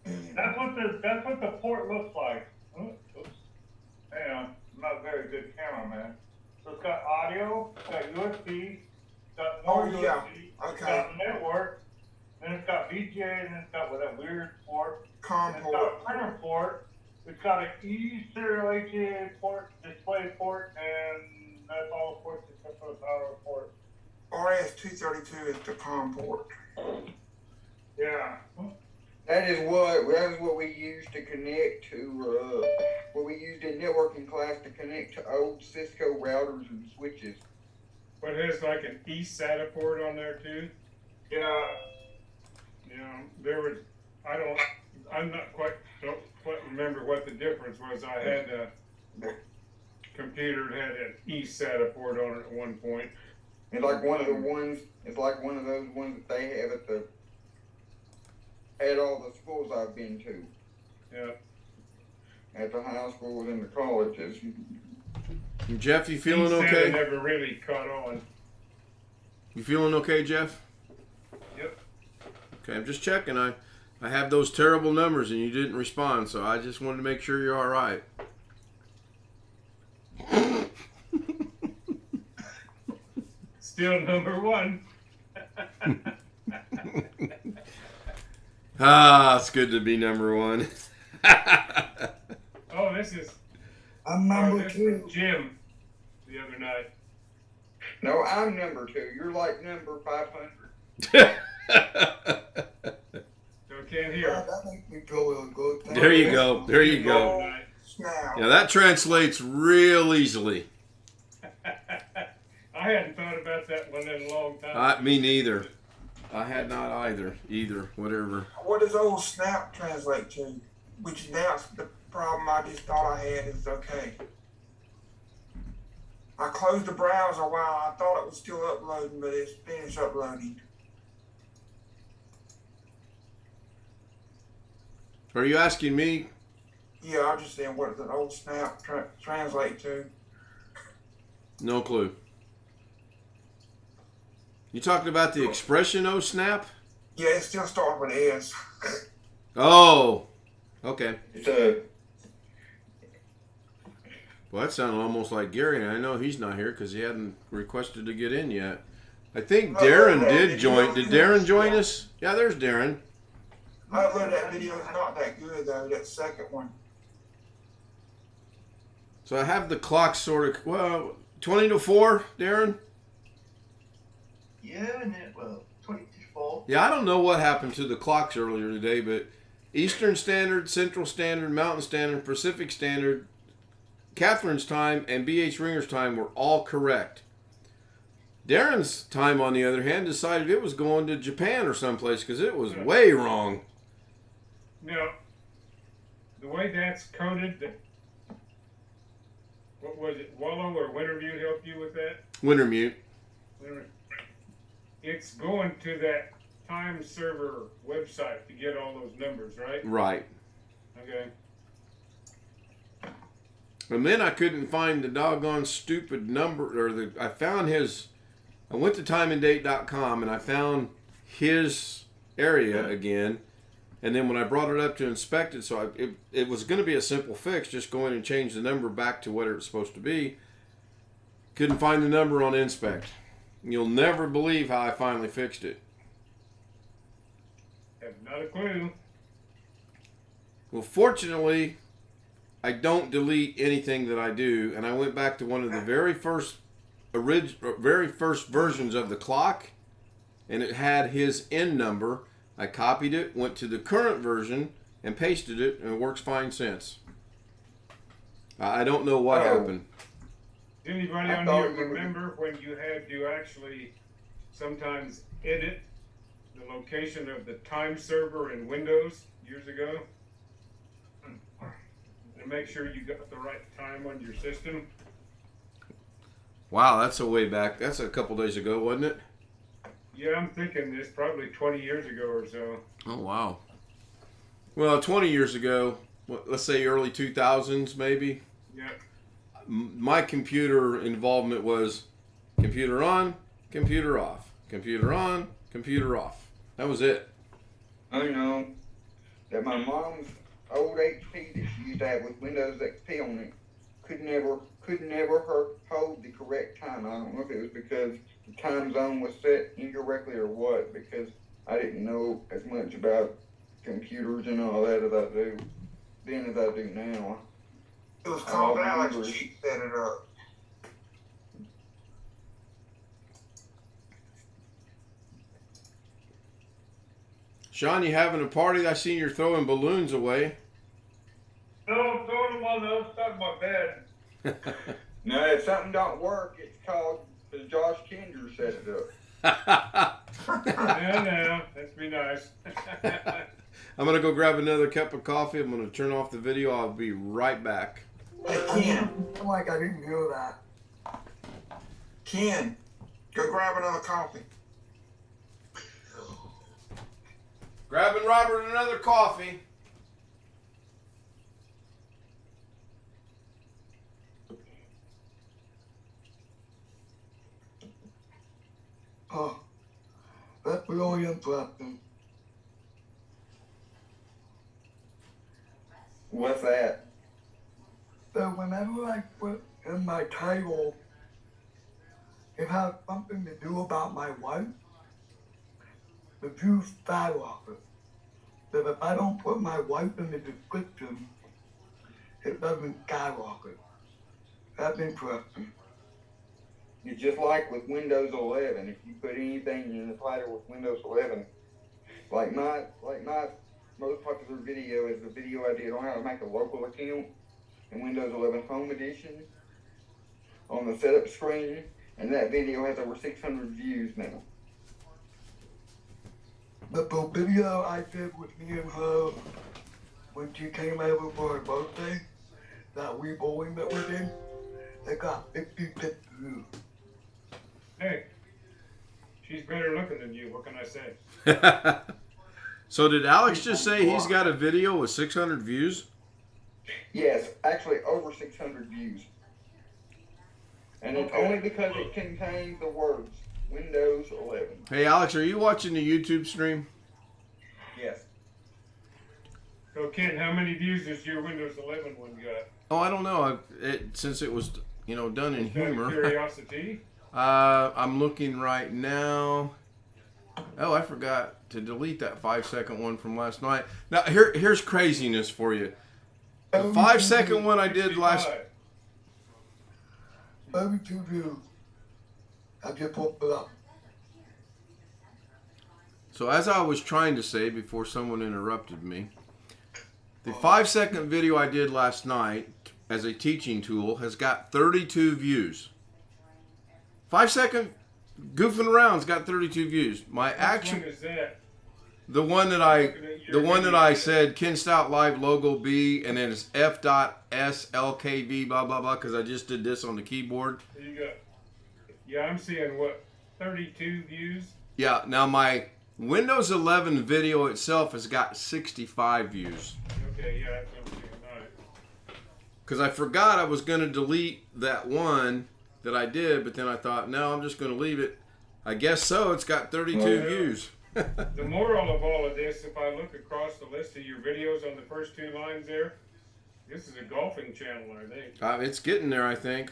That's what the port looks like. Oops. Hang on. I'm not a very good camera, man. So it's got audio, it's got USB, it's got no Oh, yeah. USB, it's Okay. got network, then it's got VGA, and then it's got with that weird port. COM And it's got port. a printer port. It's got an E-serial HA port, display port, and that's all the ports except for the power port. RS-232 is the COM port. Yeah. That is what we use to connect to what we used in networking class to connect to old Cisco routers and switches. But it has like an eSATA port on there too. Yeah. You know, there was, don't quite remember what the difference was. I had a computer that had an eSATA port on it at one point. It's like one of the ones. It's like one of those ones that they have at all the schools I've been to. Yeah. At the high schools and the colleges. Jeff, you feeling eSATA okay? never really caught on. You feeling okay, Jeff? Yep. Okay, I'm just checking. I have those terrible numbers and you didn't respond, so I just wanted to make sure you're all right. Still number one. It's good to be number one. Oh, this is I'm number this two. was Jim the other night. No, I'm number 2. You're like number 500. can't Yeah, hear. that makes me feel real good. Thank There you go. There you go. Oh, snap. Yeah, that translates real easily. I hadn't thought about that one in a long time. Me neither. I had not either. Whatever. What does old snap translate to? Which now the problem I just thought I had is okay. I closed the browser while I thought it was still uploading, but it's finished uploading. Are you asking me? Yeah, I was just saying, what does an old snap translate to? No clue. You talking about the expression "oh snap"? Yeah, it still starts with S. Oh, okay. It's a Well, that sounded almost like Gary, and I know he's not here because he hadn't requested to get in yet. I think Darren did join. Did Darren join us? Yeah, there's Darren. I uploaded that video. It's not that good though. That second one. So I have the clock sort of, well, 20 to 4, Darren? Yeah, and it, well, 24. Yeah, I don't know what happened to the clocks earlier today, but Eastern Standard, Central Standard, Mountain Standard, Pacific Standard, Catherine's time, and B.H. Ringer's time were all correct. Darren's time, on the other hand, decided it was going to Japan or someplace because it was way wrong. Now, the way that's coded, what was it, Wallow or Wintermute helped you with that? Wintermute. It's going to that time server website to get all those numbers, right? Right. Okay. And then I couldn't find the doggone stupid number, or I found his, I went to timeanddate.com and I found his area again. And then when I brought it up to inspect it, so it was going to be a simple fix, just go in and change the number back to what it's supposed to be. Couldn't find the number on inspect. You'll never believe how I finally fixed it. Have not a clue. Well, fortunately, I don't delete anything that I do, and I went back to one of the very first versions of the clock, and it had his end number. I copied it, went to the current version, and pasted it, and it works fine since. I don't know what happened. Does anybody on here remember when you had to actually sometimes edit the location of the time server in Windows years ago? To make sure you got the right time on your system? Wow, that's a way back. That's a couple days ago, wasn't it? Yeah, I'm thinking this probably 20 years ago or so. Oh, wow. Well, 20 years ago, let's say early 2000s maybe, Yeah. my computer involvement was computer on, computer off, computer on, computer off. That was it. I know that my mom's old HP that she used to have with Windows XP on it could never hold the correct time. I don't know if it was because the time zone was set incorrectly or what, because I didn't know as much about computers and all that as I do then as I do now. It was called Alex Cheat set it up. Sean, you having a party? I seen you're throwing balloons away. No, I'm throwing them on the other side of my bed. No, if something don't work, it's called Josh Kinder set it up. No, let's be nice. I'm going to go grab another cup of coffee. I'm going to turn off the video. I'll be right back. Hey, Ken. I'm like, I didn't hear that. Ken, go grab another coffee. Grabbing Robert another coffee. Oh, that's really interesting. What's that? So whenever I put in my title, it has something to do about my wife, the views skyrocket. But if I don't put my wife in the description, it doesn't skyrocket. That's interesting. It's just like with Windows 11. If you put anything in the title with Windows 11, like my most popular video is the video I did on how to make a local account in Windows 11 Home Edition on the setup screen, and that video has over 600 views now. But the video I did with me and her when she came over for her birthday, that Wii bowling that we did, it got 56 views. Hey, she's better looking than you. What can I say? So did Alex just say he's got a video with 600 views? Yes, actually over 600 views. And it's only because it contains the words Windows 11. Hey, Alex, are you watching the YouTube stream? Yes. So, Ken, how many views does your Windows 11 one got? Oh, I don't know. Since it was, done in Just out of humor. curiosity. I'm looking right now. Oh, I forgot to delete that 5-second one from last night. Now, here's craziness for you. The 5-second one I did last. 32 views. I just put it up. So as I was trying to say before someone interrupted me, the 5-second video I did last night as a teaching tool has got 32 views. 5-second goofing around's got 32 views. My actual, Which one is that? the one that I said Ken Stout Live logo B, and then it's F.SLKV blah blah blah, because I just did this on the keyboard. You got, yeah, I'm seeing what, 32 views? Yeah, now my Windows 11 video itself has got 65 views. Okay, yeah, that's what I'm seeing. All right. Because I forgot I was going to delete that one that I did, but then I thought, no, I'm just going to leave it. I guess so. It's got 32 views. The moral of all of this, if I look across the list of your videos on the first two lines there, this is a golfing channel, I think. It's getting there, I think.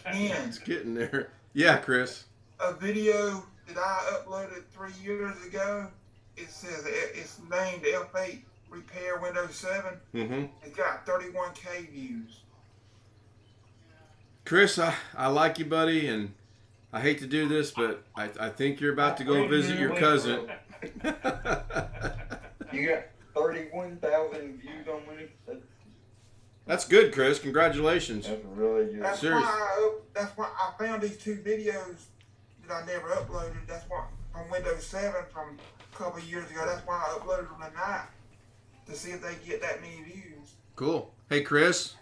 And It's getting there. Yeah, Chris. a video that I uploaded 3 years ago, it says it's named F8 Repair Windows 7. Mm-hmm. It's got 31K views. Chris, I like you, buddy, and I hate to do this, but I think you're about to go visit your cousin. You got 31,000 views on Windows. That's good, Chris. Congratulations. That's really good. That's Serious. that's why I found these two videos that I never uploaded. That's why from Windows 7 from a couple of years ago. That's why I uploaded them tonight to see if they get that many views. Cool. Hey, Chris.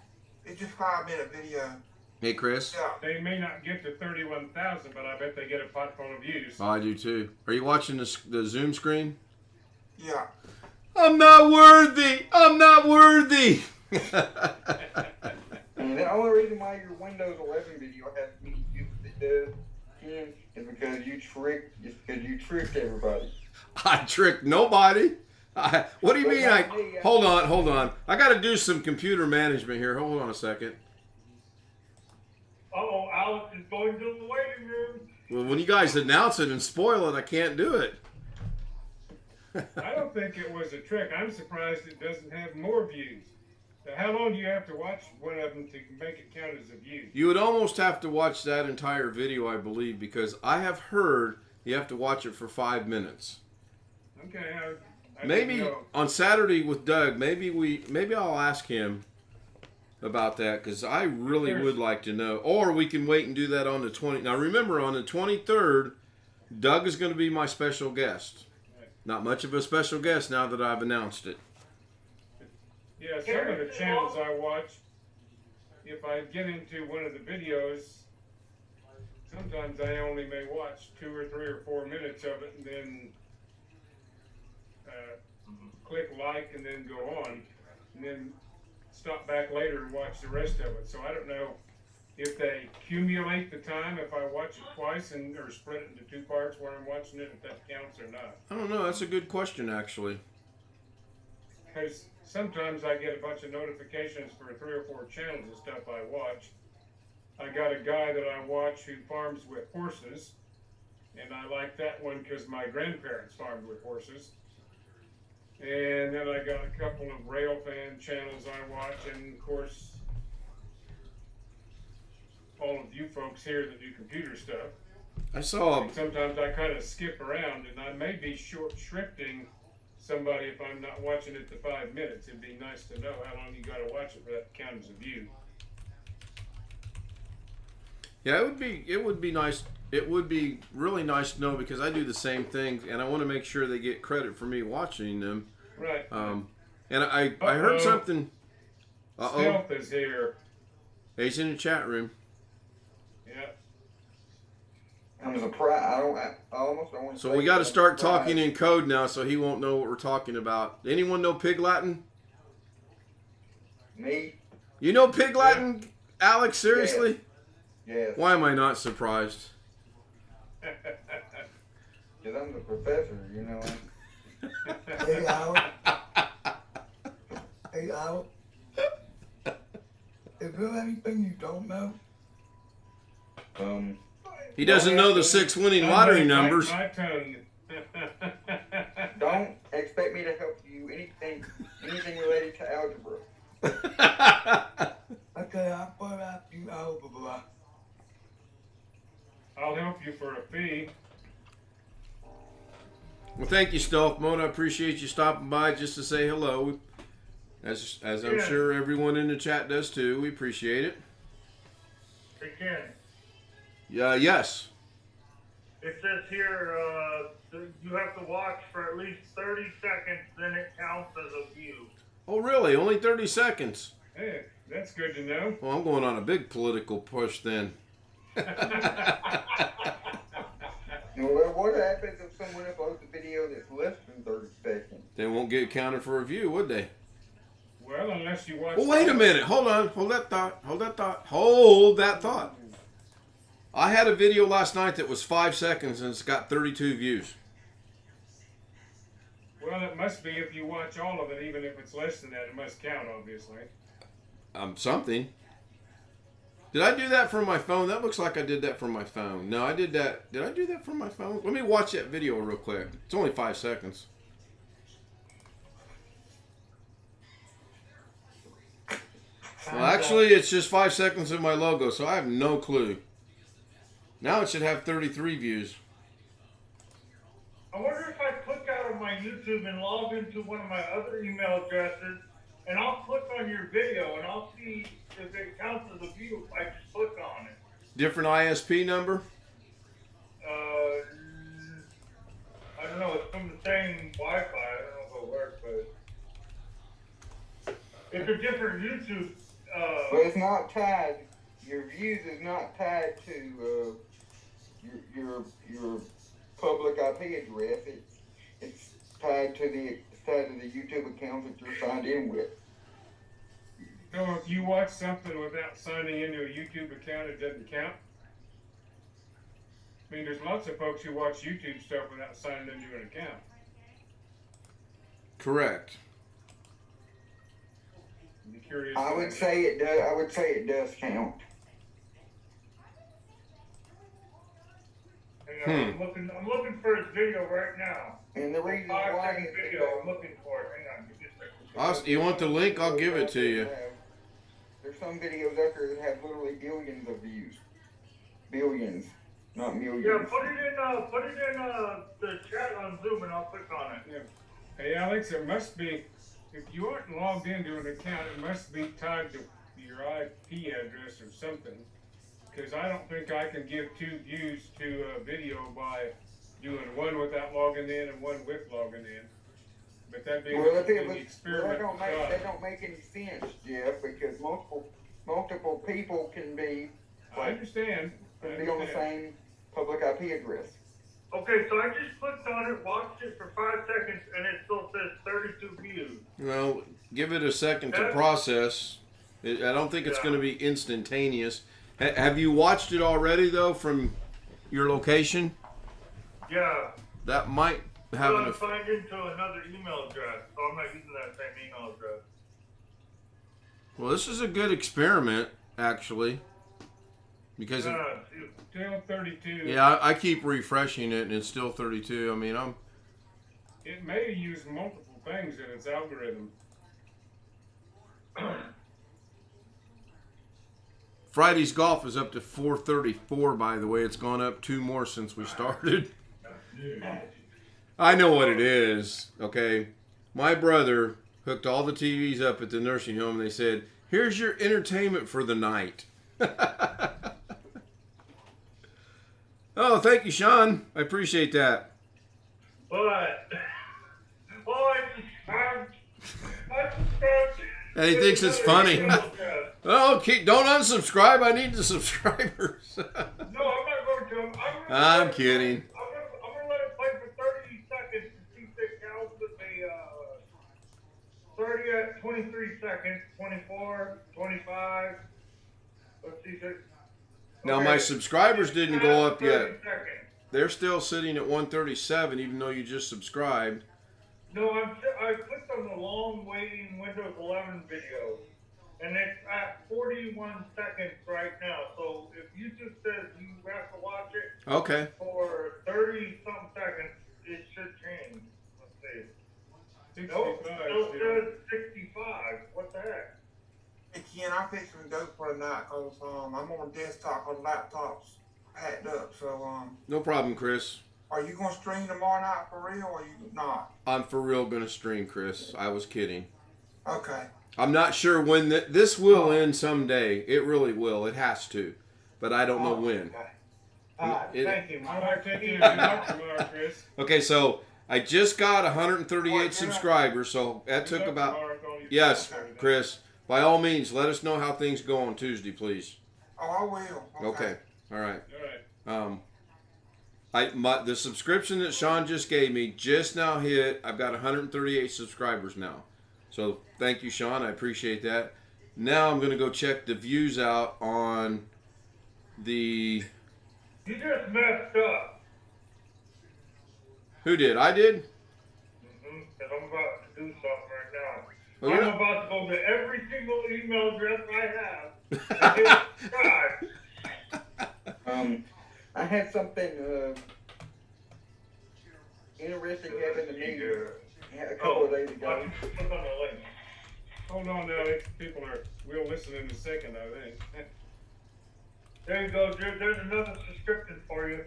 It's just 5-minute video. Hey, Chris. Yeah. They may not get to 31,000, but I bet they get a pot full of views. Oh, I do too. Are you watching the Zoom screen? Yeah. I'm not worthy. I'm not worthy. And the only reason why your Windows 11 video has as many views as it does, Ken, is because you tricked everybody. I tricked nobody. What do you mean? Hold on. I got to do some computer management here. Hold on a second. Uh-oh, Alex is going to the waiting room. Well, when you guys announce it and spoil it, I can't do it. I don't think it was a trick. I'm surprised it doesn't have more views. How long do you have to watch one of them to make it count as a view? You would almost have to watch that entire video, I believe, because I have heard you have to watch it for 5 minutes. Okay, I Maybe didn't know. on Saturday with Doug, maybe I'll ask him about that, because I really would like to know. Or we can wait and do that on the 20th. Now remember, on the 23rd, Doug is going to be my special guest. Not much of a special guest now that I've announced it. Yeah, some of the channels I watch, if I get into one of the videos, sometimes I only may watch 2 or 3 or 4 minutes of it and then click like and then go on, and then stop back later and watch the rest of it. So I don't know if they accumulate the time if I watch it twice or split it into 2 parts where I'm watching it, if that counts or not. I don't know. That's a good question, actually. Because sometimes I get a bunch of notifications for 3 or 4 channels of stuff I watch. I got a guy that I watch who farms with horses, and I like that one because my grandparents farmed with horses. And then I got a couple of railfan channels I watch, and of course, all of you folks here that do computer stuff. I saw. And sometimes I kind of skip around, and I may be short shrifting somebody if I'm not watching it to 5 minutes. It'd be nice to know how long you got to watch it for that to count as a view. Yeah, it would be nice. It would be really nice to know because I do the same thing, and I want to make sure they get credit for me watching them. Right. And I heard something. Stout is here. He's in the chat room. Yeah. I'm surprised. I almost don't want to. So we got to start talking in code now, so he won't know what we're talking about. Anyone know Pig Latin? Me? You know Pig Latin, Alex? Seriously? Yes. Why am I not surprised? Because I'm the professor, you know. Hey, Al. Hey, Al. Is there anything you don't know? He doesn't know the 6 winning lottery numbers. My tongue. Don't expect me to help you anything related to algebra. Okay, I'll put out you algebra. I'll help you for a fee. Well, thank you, Stealth Mode. I appreciate you stopping by just to say hello. As I'm sure everyone in the chat does too. We appreciate it. Again, Yes. it says here you have to watch for at least 30 seconds, then it counts as a view. Oh, really? Only 30 seconds? Hey, that's good to know. Well, I'm going on a big political push then. Well, what happens if someone uploads a video that's less than 30 seconds? They won't get counted for a view, would they? Well, unless you watch. Well, wait a minute. Hold on. Hold that thought. Hold that thought. Hold that thought. I had a video last night that was 5 seconds and it's got 32 views. Well, it must be if you watch all of it, even if it's less than that, it must count, obviously. Something. Did I do that from my phone? That looks like I did that from my phone. No, I did that. Did I do that from my phone? Let me watch that video real quick. It's only 5 seconds. Well, actually, it's just 5 seconds of my logo, so I have no clue. Now it should have 33 views. I wonder if I click out of my YouTube and log into one of my other email addresses, and I'll click on your video, and I'll see if it counts as a view if I just click on it. Different ISP number? I don't know, it's from the same Wi-Fi, I don't know if it'll work, but it's a different YouTube, But it's not tied. Your views is not tied to your public IP address. It's tied to the YouTube account that you're signed in with. So if you watch something without signing into a YouTube account, it doesn't count? I mean, there's lots of folks who watch YouTube stuff without signing into an account. Correct. I'd be curious. I would say it does. I would say it does count. hang on, I'm looking for his video right now. And the reason 5 why second is video, I'm looking for it, hang on, give me a second. You want the link? I'll give it to you. There's some videos out there that have literally billions of views. Billions, not millions. Yeah, put it in the chat on Zoom and I'll click on it. Yeah. Hey, Alex, it must be, if you aren't logged into an account, it must be tied to your IP address or something. Because I don't think I can give 2 views to a video by doing one without logging in and one with logging in. But that being the experiment. That don't make any sense, Jeff, because multiple people can be I understand. on the same public IP address. Okay, so I just clicked on it, watched it for 5 seconds, and it still says 32 views. Well, give it a second to process. I don't think it's going to be instantaneous. Have you watched it already, though, from your location? Yeah. That might have I'm signed into another email address, so I'm not using that same email address. Well, this is a good experiment, actually. Because Still 32. yeah, I keep refreshing it, and it's still 32. I mean, It may use multiple things in its algorithm. Friday's golf is up to 434, by the way. It's gone up 2 more since we started. I know what it is. Okay, my brother hooked all the TVs up at the nursing home, and they said, "Here's your entertainment for the night." Oh, thank you, Sean. I appreciate that. But, And he thinks it's funny. Oh, don't unsubscribe. I need the subscribers. No, I'm not going to. I'm kidding. I'm gonna let it play for 30 seconds to see if it counts with the 30 at 23 seconds, 24, 25. Let's see if it. Now, Okay. my subscribers didn't go up 30 yet. seconds. They're still sitting at 137, even though you just subscribed. No, I clicked on the long waiting Windows 11 video, and it's at 41 seconds right now. So if YouTube says you have to watch it Okay. for 30-something seconds, it should change. Let's see. Nope, 65 still still. says 65. What the heck? Hey, Ken, I'm fixing to go for the night because I'm on desktop on laptops packed up. So, No problem, Chris. are you going to stream tomorrow night for real or you not? I'm for real going to stream, Chris. I was kidding. Okay. I'm not sure when this will end someday. It really will. It has to. But I don't know when. Okay. Thank you. All right, take care. Good luck tomorrow, Chris. Okay, so I just got 138 Well, subscribers, so that Good took luck about... tomorrow, call you Yes, back. Chris. By all means, let us know how things go on Tuesday, please. Oh, I will. Okay. All right. All right. The subscription that Sean just gave me just now hit. I've got 138 subscribers now. So thank you, Sean. I appreciate that. Now I'm going to go check the views out on the... You just messed up. Who did? I did? Because I'm about to do something right now. Oh, you're I'm not- about to go to every single email address I have and hit subscribe. I had something interesting happen to me a couple of days ago. Click on the link. Hold on now. People we'll listen in a second, I think. There you go, dude. There's another subscription for you.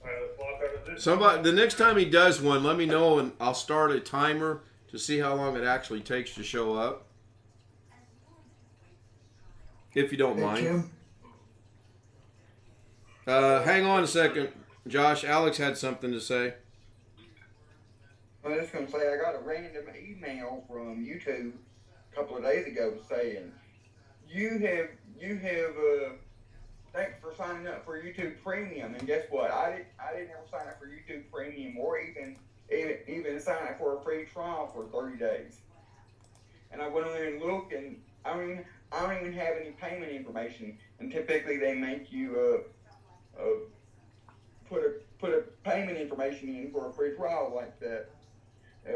Alright, let's log out of this. Somebody, the next time he does one, let me know and I'll start a timer to see how long it actually takes to show up. If you don't Hey, mind. Jim. Hang on a second, Josh. Alex had something to say. I was just going to say, I got a random email from YouTube a couple of days ago saying, thanks for signing up for YouTube Premium. And guess what? I didn't ever sign up for YouTube Premium or even sign up for a free trial for 30 days. And I went on there and looked, and I don't even have any payment information. And typically they make you put a payment information in for a free trial like that.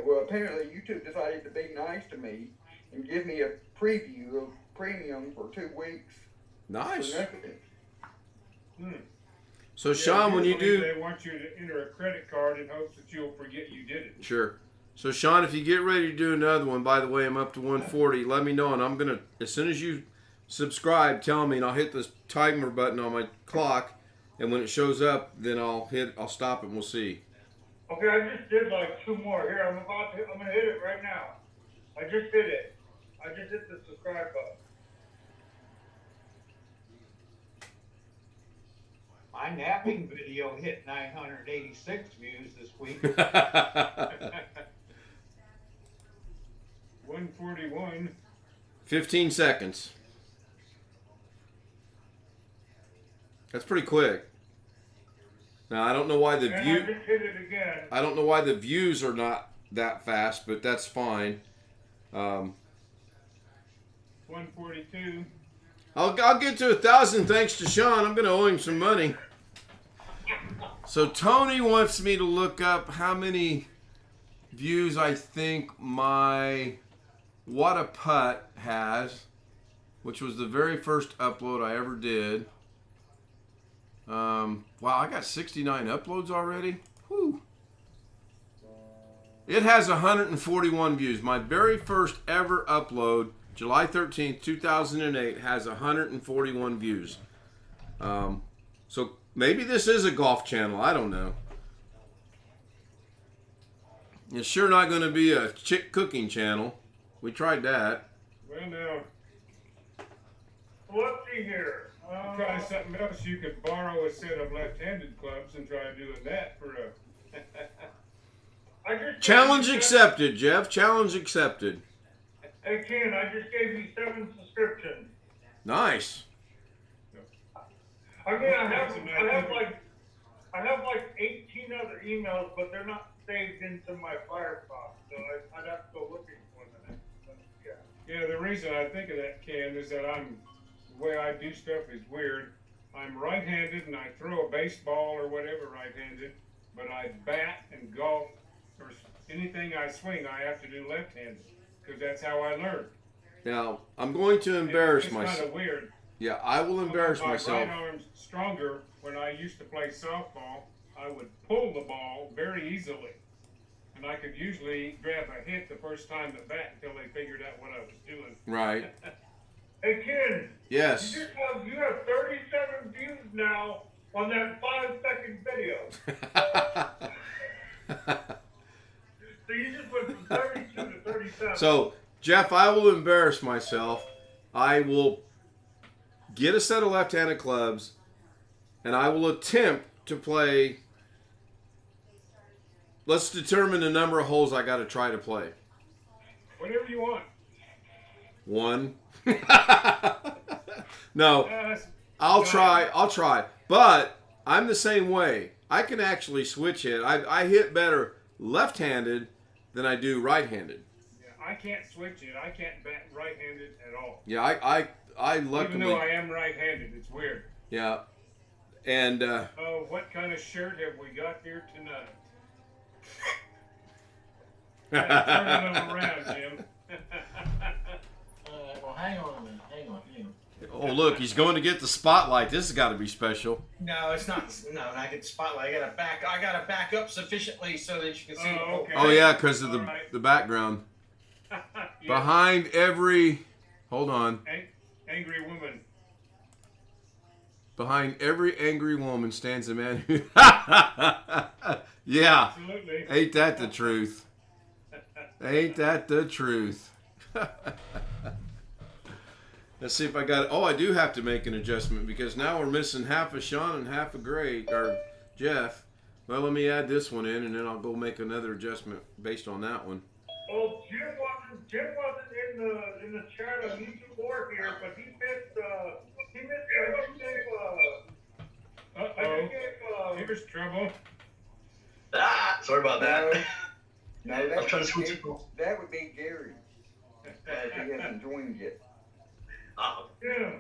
Well, apparently YouTube decided to be nice to me and give me a preview of Premium for 2 weeks. Nice. For nothing. So, Sean, when you Usually do... they want you to enter a credit card in hopes that you'll forget you did it. Sure. So, Sean, if you get ready to do another one, by the way, I'm up to 140. Let me know, and I'm going to, as soon as you subscribe, tell me, and I'll hit this timer button on my clock, and when it shows up, then I'll stop it, and we'll see. Okay, I just did like 2 more. Here, I'm gonna hit it right now. I just hit it. I just hit the subscribe button. My napping video hit 986 views this week. 141. 15 seconds. That's pretty quick. Now, I don't know why the And I view... just hit it again. I don't know why the views are not that fast, but that's fine. 142. I'll get to 1,000 thanks to Sean. I'm going to owe him some money. So Tony wants me to look up how many views I think my What a Putt has, which was the very first upload I ever did. Wow, I got 69 uploads already. Whew. It has 141 views. My very first ever upload, July 13th, 2008, has 141 views. So maybe this is a golf channel. I don't know. It's sure not going to be a chick cooking channel. We tried that. Well, now, Let's see here. try something else. You could borrow a set of left-handed clubs and try doing that for a. I just Challenge gave you accepted, Jeff. Challenge accepted. Hey Ken, I just gave you 7 subscriptions. Nice. I mean, I have like 18 other emails, but they're not saved into my Firefox, so I'd have to go looking for them. But, yeah. Yeah, the reason I think of that, Ken, is that the way I do stuff is weird. I'm right-handed and I throw a baseball or whatever right-handed, but I bat and golf or anything I swing, I have to do left-handed because that's how I learned. Now, I'm going to embarrass It's myself. kind of weird. Yeah, I will embarrass My myself. right arm's stronger. When I used to play softball, I would pull the ball very easily. And I could usually grab a hit the first time at bat until they figured out what I was doing. Right. Hey Ken, Yes. you have 37 views now on that 5-second video. So you just went from 32 to 37. So, Jeff, I will embarrass myself. I will get a set of left-handed clubs, and I will attempt to play. Let's determine the number of holes I got to try to play. Whatever you want. 1. No, That's I'll try. But I'm the same way. I can actually switch hit. I hit better left-handed than I do right-handed. Yeah, I can't switch it. I can't bat right-handed at all. Yeah, I luckily. Even though I am right-handed, it's weird. Yeah, and Oh, what kind of shirt have we got here tonight? Turn them around, Jim. Well, hang on a minute. Hang on. oh look, he's going to get the spotlight. This has got to be special. No, it's not. No, I get the spotlight. I gotta back up sufficiently so that you can see. Oh, okay. Oh yeah, because of All right. the background. Yeah. Behind every, hold on. Angry woman. Behind every angry woman stands a man who. Yeah, Absolutely. ain't that the truth? Ain't that the truth? Let's see if I got it. Oh, I do have to make an adjustment because now we're missing half a Sean and half a Greg or Jeff. Well, let me add this one in, and then I'll go make another adjustment based on that one. Well, Jim wasn't in the chat on YouTube or here, but he missed Here's trouble. Ah, sorry about that. No, I was trying to switch it. that would be Gary. He hasn't joined yet. Oh, Yeah.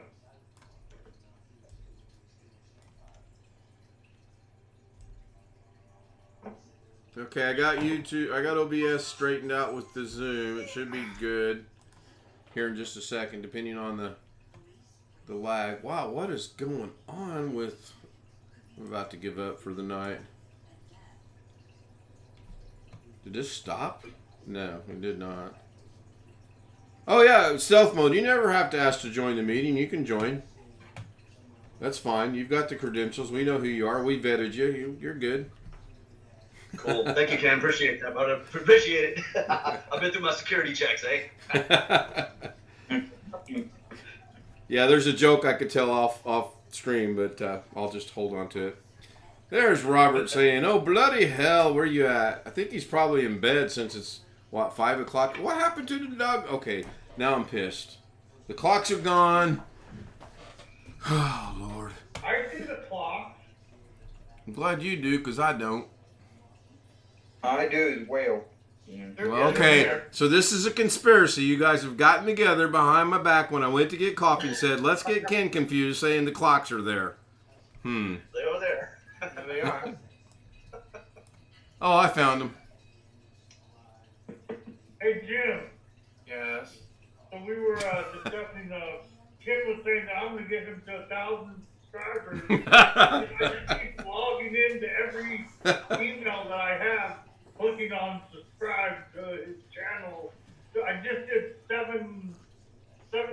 Okay, I got YouTube. I got OBS straightened out with the Zoom. It should be good here in just a second, depending on the lag. Wow, what is going on with? I'm about to give up for the night. Did this stop? No, it did not. Oh yeah, stealth mode. You never have to ask to join the meeting. You can join. That's fine. You've got the credentials. We know who you are. We vetted you. You're good. cool. Thank you, Ken. Appreciate that, but appreciate it. I've been through my security checks, eh? Yeah, there's a joke I could tell off stream, but I'll just hold on to it. There's Robert saying, "Oh bloody hell, where you at?" I think he's probably in bed since it's 5 o'clock. What happened to the dog? Okay, now I'm pissed. The clocks are gone. Oh Lord. I see the clock. I'm glad you do, because I don't. I do as well. Well, okay, so this is a conspiracy. You guys have gotten together behind my back when I went to get coffee and said, "Let's get Ken confused," saying the clocks are there. They are there. There they are. Oh, I found them. Hey Jim, Yes. so we were discussing. Kim was saying that I'm gonna get him to 1,000 subscribers. I just keep logging into every email that I have, clicking on subscribe to his channel. So I just did seven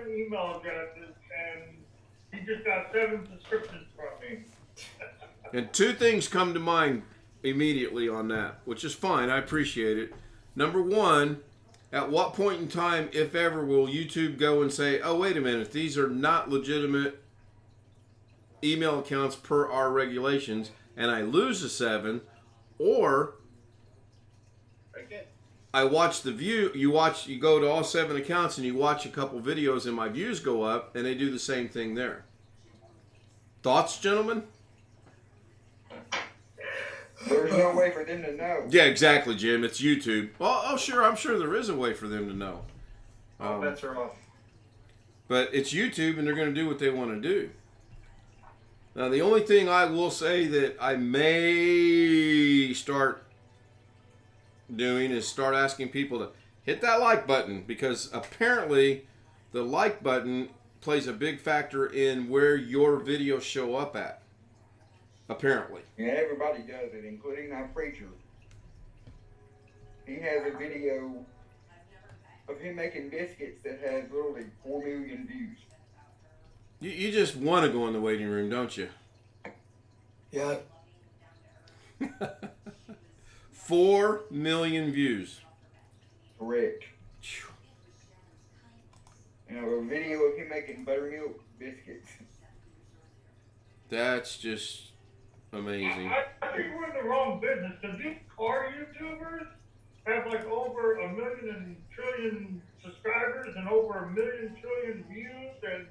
email addresses, and he just got 7 subscriptions from me. And 2 things come to mind immediately on that, which is fine. I appreciate it. Number one, at what point in time, if ever, will YouTube go and say, oh, wait a minute, these are not legitimate email accounts per our regulations, and I lose a 7, or I watch the view, you go to all 7 accounts and you watch a couple videos and my views go up, and they do the same thing there. Thoughts, gentlemen? There's no way for them to know. Yeah, exactly, Jim. It's YouTube. Well, sure. I'm sure there is a way for them to know. All bets are off. But it's YouTube, and they're going to do what they want to do. Now, the only thing I will say that I may start doing is start asking people to hit that like button, because apparently the like button plays a big factor in where your videos show up at. Apparently. Yeah, everybody does it, including our preacher. He has a video of him making biscuits that has literally 4 million views. You just want to go in the waiting room, don't you? Yeah. 4 million views. Correct. You know, a video of him making buttermilk biscuits. That's just amazing. I think we're in the wrong business. Because these car YouTubers have like over 1 million and trillion subscribers and over 1 million trillion views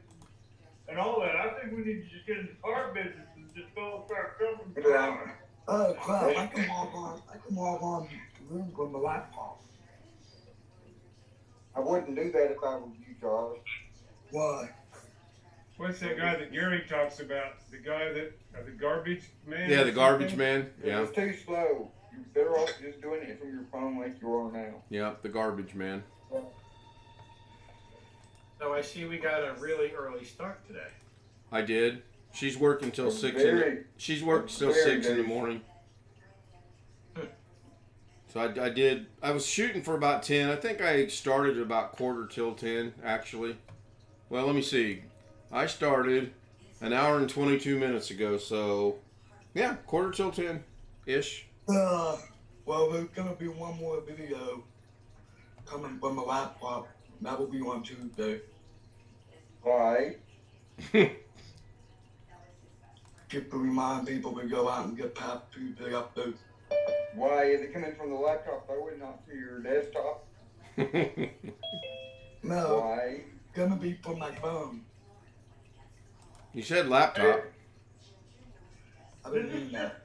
and all that. I think we need to just get in the car business and just go start filming cars. Oh crap! I can log on Zoom from the laptop. I wouldn't do that if I were you, Charles. Why? What's that guy that Gary talks about? The guy that, the garbage man? Yeah, or the garbage something? man. Yeah. It's too slow. You're better off just doing it from your phone like you are now. Yeah, the garbage man. So I see we got a really early start today. I did. She's working till 6 she's working till very 6 in the good. morning. So I did. I was shooting for about 10. I think I started at about 9:45 actually. Well, let me see. I started an hour and 22 minutes ago. So yeah, 9:45 ish. Well, there's gonna be one more video coming from the laptop. That will be on Tuesday. Why? Just to remind people to go out and get past Tuesday updates. Why is it coming from the laptop though and not from your desktop? No, Why? it's gonna be from my phone. You said laptop. I didn't mean that.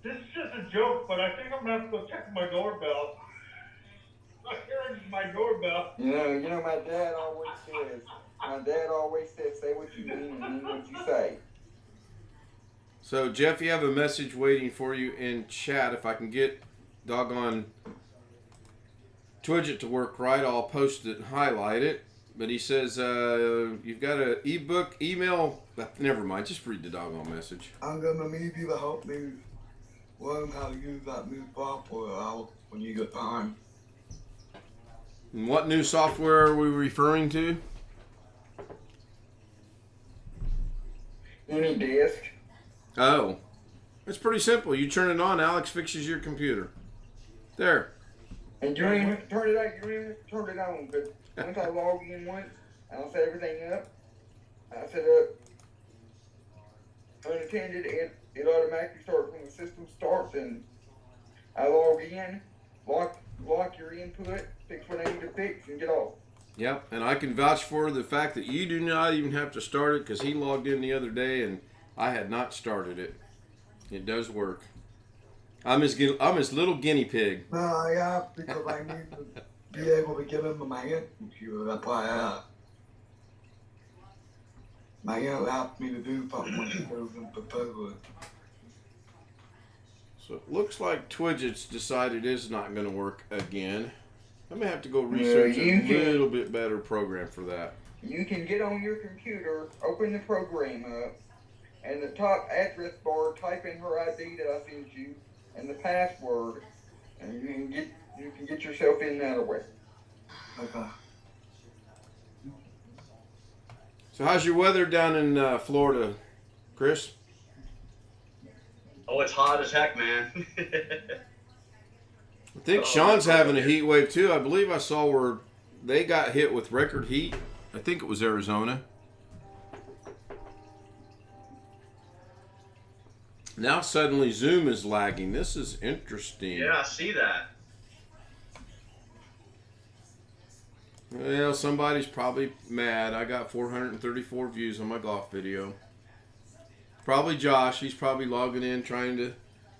This is just a joke, but I think I'm gonna have to go check my doorbell. I'm hearing my doorbell. You know, my dad always says, say what you mean and mean what you say. So Jeff, you have a message waiting for you in chat. If I can get doggone Twidget to work right, I'll post it and highlight it. But he says you've got an ebook, email. Never mind. Just read the doggone message. I'm gonna need you to help me learn how to use that new software out when you get time. And what new software are we referring to? Any disk. Oh, it's pretty simple. You turn it on, Alex fixes your computer. There. And you don't even have to turn it out, you don't even have to turn it on. But once I log in once, I'll set everything up. I set up unattended, it automatically starts when the system starts, and I log in, lock your input, fix what I need to fix, and get off. Yep, and I can vouch for the fact that you do not even have to start it, because he logged in the other day and I had not started it. It does work. I'm his little guinea pig. No, yeah, because I need to be able to get into my aunt's computer. That's why I asked. My aunt asked me to do something when she goes into Facebook. So it looks like Twidget's decided it's not going to work again. I may have to go research a little bit better program for that. You can get on your computer, open the program up, and the top address bar, type in her ID that I sent you, and the password, and you can get yourself in that way. Okay. So how's your weather down in Florida, Chris? Oh, it's hot as heck, man. I think Sean's having a heat wave too. I believe I saw where they got hit with record heat. I think it was Arizona. Now suddenly Zoom is lagging. This is interesting. Yeah, I see that. Well, somebody's probably mad. I got 434 views on my golf video. Probably Josh. He's probably logging in trying to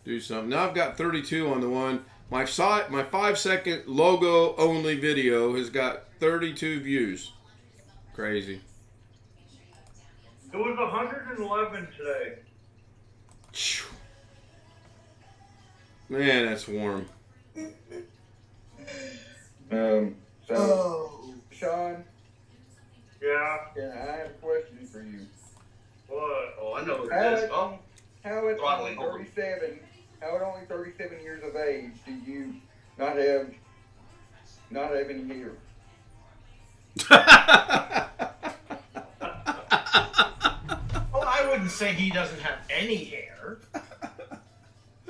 do something. Now I've got 32 on the one. My 5-second logo only video has got 32 views. Crazy. It was 111 today. Man, that's warm. So, Sean, Yeah. I have a question for you. What? Oh, I know who How it is. at, Oh, how at only throttling over. 37, how at only 37 years of age do you not have any hair? Well, I wouldn't say he doesn't have any hair.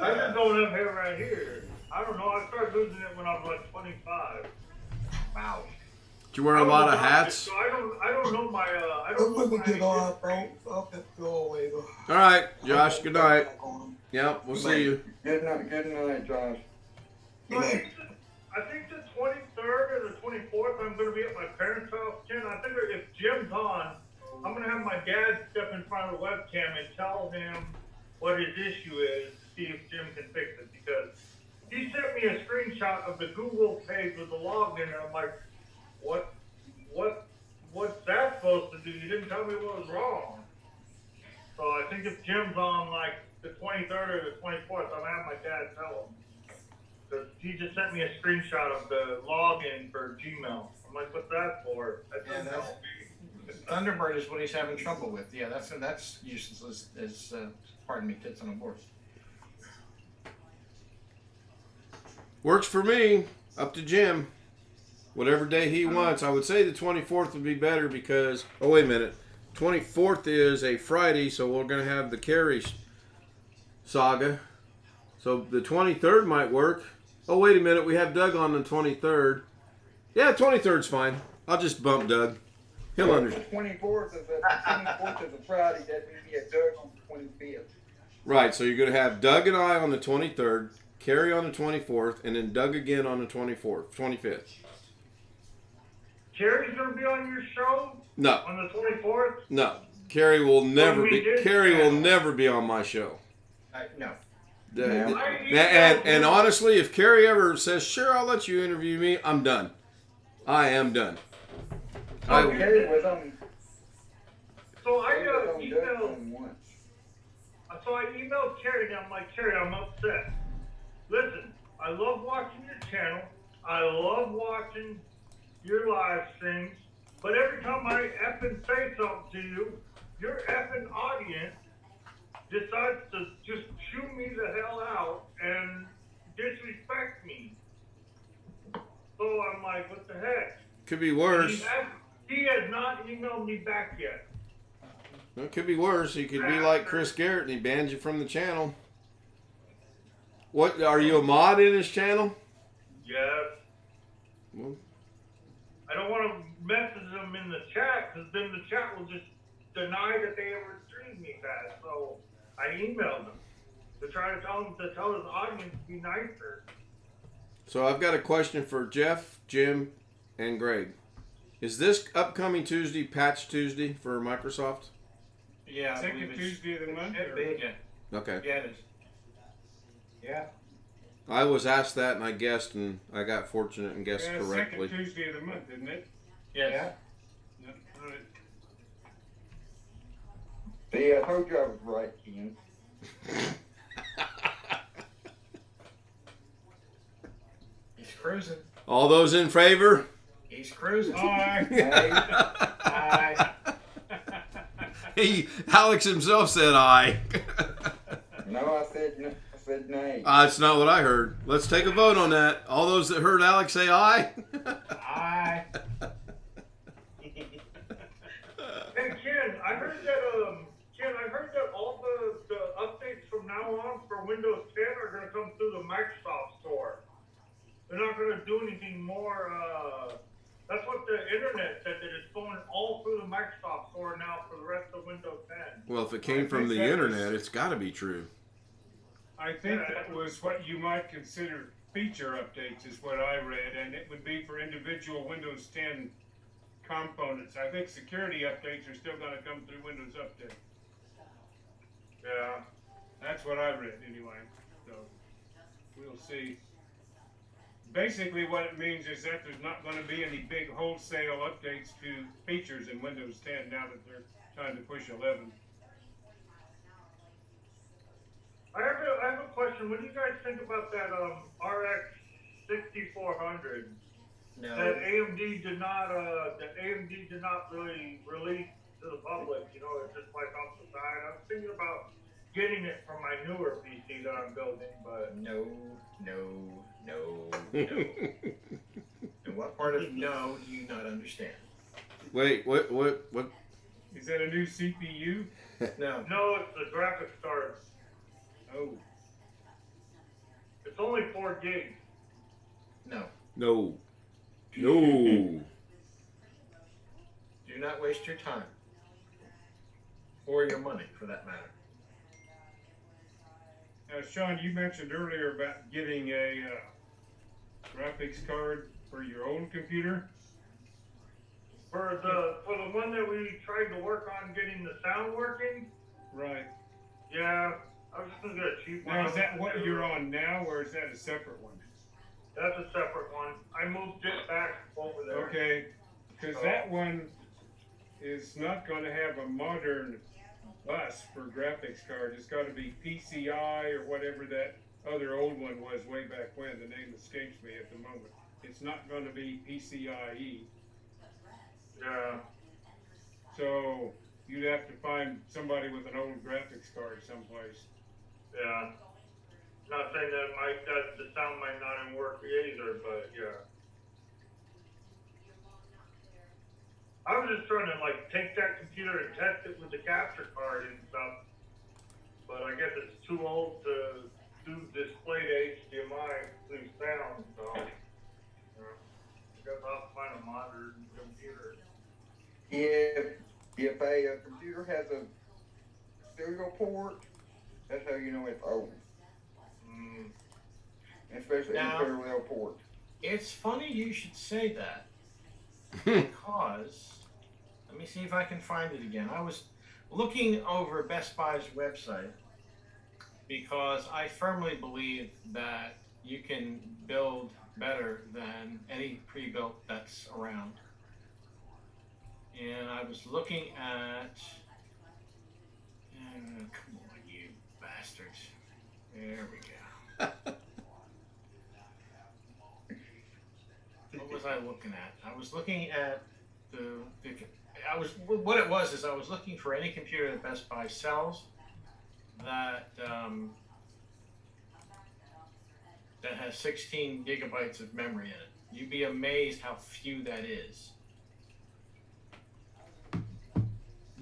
I just don't have hair right here. I don't know. I started losing it when I was like 25. Wow. Do you wear a lot of hats? So I don't know my. I I'm don't know gonna my. get off, bro. I'll have to go away though. All right, Josh. Good night. Yep, we'll see you. Good night, Josh. I think the 23rd or the 24th, I'm going to be at my parents' house. Ken, I think if Jim's on, I'm going to have my dad step in front of the webcam and tell him what his issue is to see if Jim can fix it. Because he sent me a screenshot of the Google page with the login, and I'm like, what's that supposed to do? You didn't tell me what was wrong. So I think if Jim's on like the 23rd or the 24th, I'm going to have my dad tell him. Because he just sent me a screenshot of the login for Gmail. I'm like, what's that for? Yeah, Thunderbird is what he's having trouble with. Yeah, that's useless as pardon me, tits on a horse. Works for me. Up to Jim. Whatever day he wants. I would say the 24th would be better because... Oh, wait a minute. 24th is a Friday, so we're going to have the Carrie saga. So the 23rd might work. Oh, wait a minute. We have Doug on the 23rd. Yeah, 23rd's fine. I'll just bump Doug. He'll understand. The 24th is a Friday. That means we have Doug on the 25th. Right, so you're going to have Doug and I on the 23rd, Carrie on the 24th, and then Doug again on the 25th. Carrie's going to be on your show? No. On the 24th? No. Carrie will never we be. did Carrie will that. never be on my show. No. And honestly, if Carrie ever says, "Sure, I'll let you interview me," I'm done. I am done. Carrie was on. So I Carrie was on Doug's emailed. one once. So I emailed Carrie, and I'm like, Carrie, I'm upset. Listen, I love watching your channel. I love watching your live streams. But every time I effing say something to you, your effing audience decides to just chew me the hell out and disrespect me. So I'm like, what the heck? Could be worse. He has not emailed me back yet. It could be worse. He could be like Chris Garrett and he bans you from the channel. What? Are you a mod in his channel? Yes. Well, I don't want to message them in the chat because then the chat will just deny that they ever streamed me that. So I emailed them to try to tell his audience to be nicer. so I've got a question for Jeff, Jim, and Greg. Is this upcoming Tuesday Patch Tuesday for Microsoft? Yeah, I Second believe it's- Tuesday of the month? it- or- Yeah, Okay. yeah, it is. Yeah. I was asked that and I guessed and I got fortunate and guessed Yeah, correctly. second Tuesday of the month, isn't it? Yes. No, all right. See, I told you I was right, Ken. He's cruising. All those in favor? He's cruising. Aye. Hey, Aye. Alex himself said aye. no, I said nay. That's not what I heard. Let's take a vote on that. All those that heard Alex say aye? Aye. Hey Ken, I heard that all the updates from now on for Windows 10 are going to come through the Microsoft Store. they're not going to do anything more. That's what the internet said, that it's going all through the Microsoft Store now for the rest of Windows 10. Well, if it came from the internet, it's got to be true. I think that was what you might consider feature updates, is what I read, and it would be for individual Windows 10 components. I think security updates are still going to come through Windows Update. Yeah. That's what I read anyway. So we'll see. Basically, what it means is that there's not going to be any big wholesale updates to features in Windows 10 now that they're trying to push 11. I have a question. What do you guys think about that RX 6400? No. That AMD did not really release to the public. You know, it's just like off the side. I was thinking about getting it from my newer PC that I'm building, but No. And what part of no do you not understand? Wait, what? Is that a new CPU? No. no, it's the graphics card. Oh, It's only 4 gigs. No. No. Do not waste your time. Or your money, for that matter. now Sean, you mentioned earlier about getting a graphics card for your own computer. For the one that we tried to work on getting the sound working, Right. yeah, I was just gonna get a cheap one. Now, is that what you're on now, or is that a separate one? That's a separate one. I moved it back over there. Okay, because that one is not going to have a modern bus for graphics card. It's got to be PCI or whatever that other old one was way back when. The name escapes me at the moment. It's not going to be PCIe. Yeah. So you'd have to find somebody with an old graphics card someplace. Yeah. Not saying that the sound might not even work either, but yeah. I was just trying to like take that computer and test it with the capture card and stuff, but I guess it's too old to do display to HDMI through sound, so I guess I'll have to find a modern computer. If a computer has a serial port, that's how you know it's old. Especially Now- in parallel port. It's funny you should say that. Because, let me see if I can find it again. I was looking over Best Buy's website because I firmly believe that you can build better than any pre-built that's around. And I was looking at, come on, you bastards. There we go. What was I looking at? I was looking at what it was is I was looking for any computer that Best Buy sells that that has 16 gigabytes of memory in it. You'd be amazed how few that is.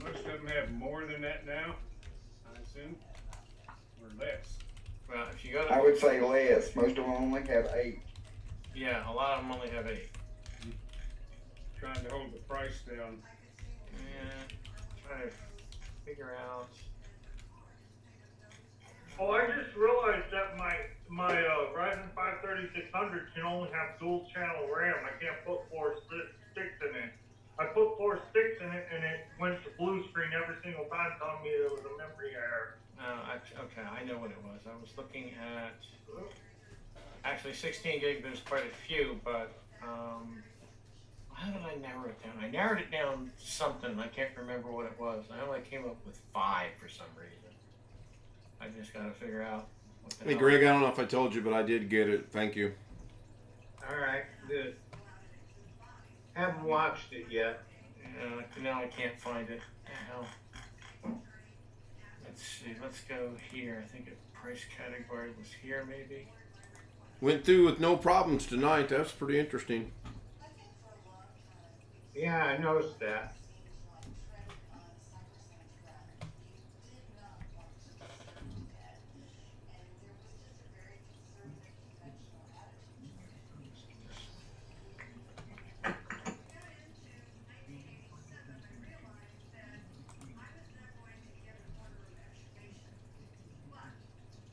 Most of them have more than that now, I assume, or less. Well, if you go I to, would say less. Most of them only have 8. yeah, a lot of them only have 8. Trying to hold the price down. Yeah, trying to figure out. Oh, I just realized that my Ryzen 5 3600 can only have dual channel RAM. I can't put 4 sticks in it. I put 4 sticks in it and it went to blue screen every single time telling me there was a memory error. Okay, I know what it was. I was looking at actually 16 gig. There's quite a few, but how did I narrow it down? I narrowed it down to something. I can't remember what it was. I only came up with 5 for some reason. I just got to figure out what the Hey, hell. Greg, I don't know if I told you, but I did get it. Thank you. All right, good. Haven't watched it yet. Now I can't find it. What the hell? Let's see. Let's go here. I think a price category was here, maybe. Went through with no problems tonight. That's pretty interesting. Yeah, I noticed that.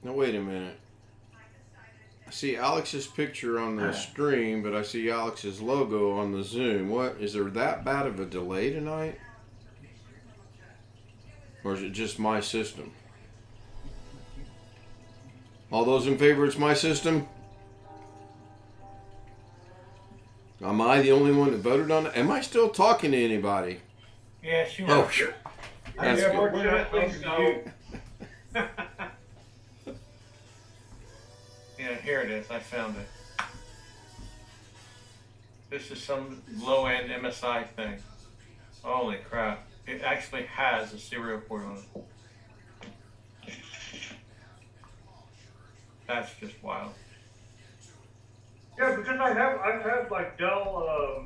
Now wait a minute. I see Alex's picture on the stream, but I see Alex's logo on the Zoom. What is there that bad of a delay tonight? Or is it just my system? All those in favor, it's my system? Am I the only one that voted on it? Am I still talking to anybody? Yes, you Oh, are. sure. I That's never good. checked so. Yeah, here it is. I found it. This is some low-end MSI thing. Holy crap. It actually has a serial port on it. That's just wild. Yeah, because I've had like Dell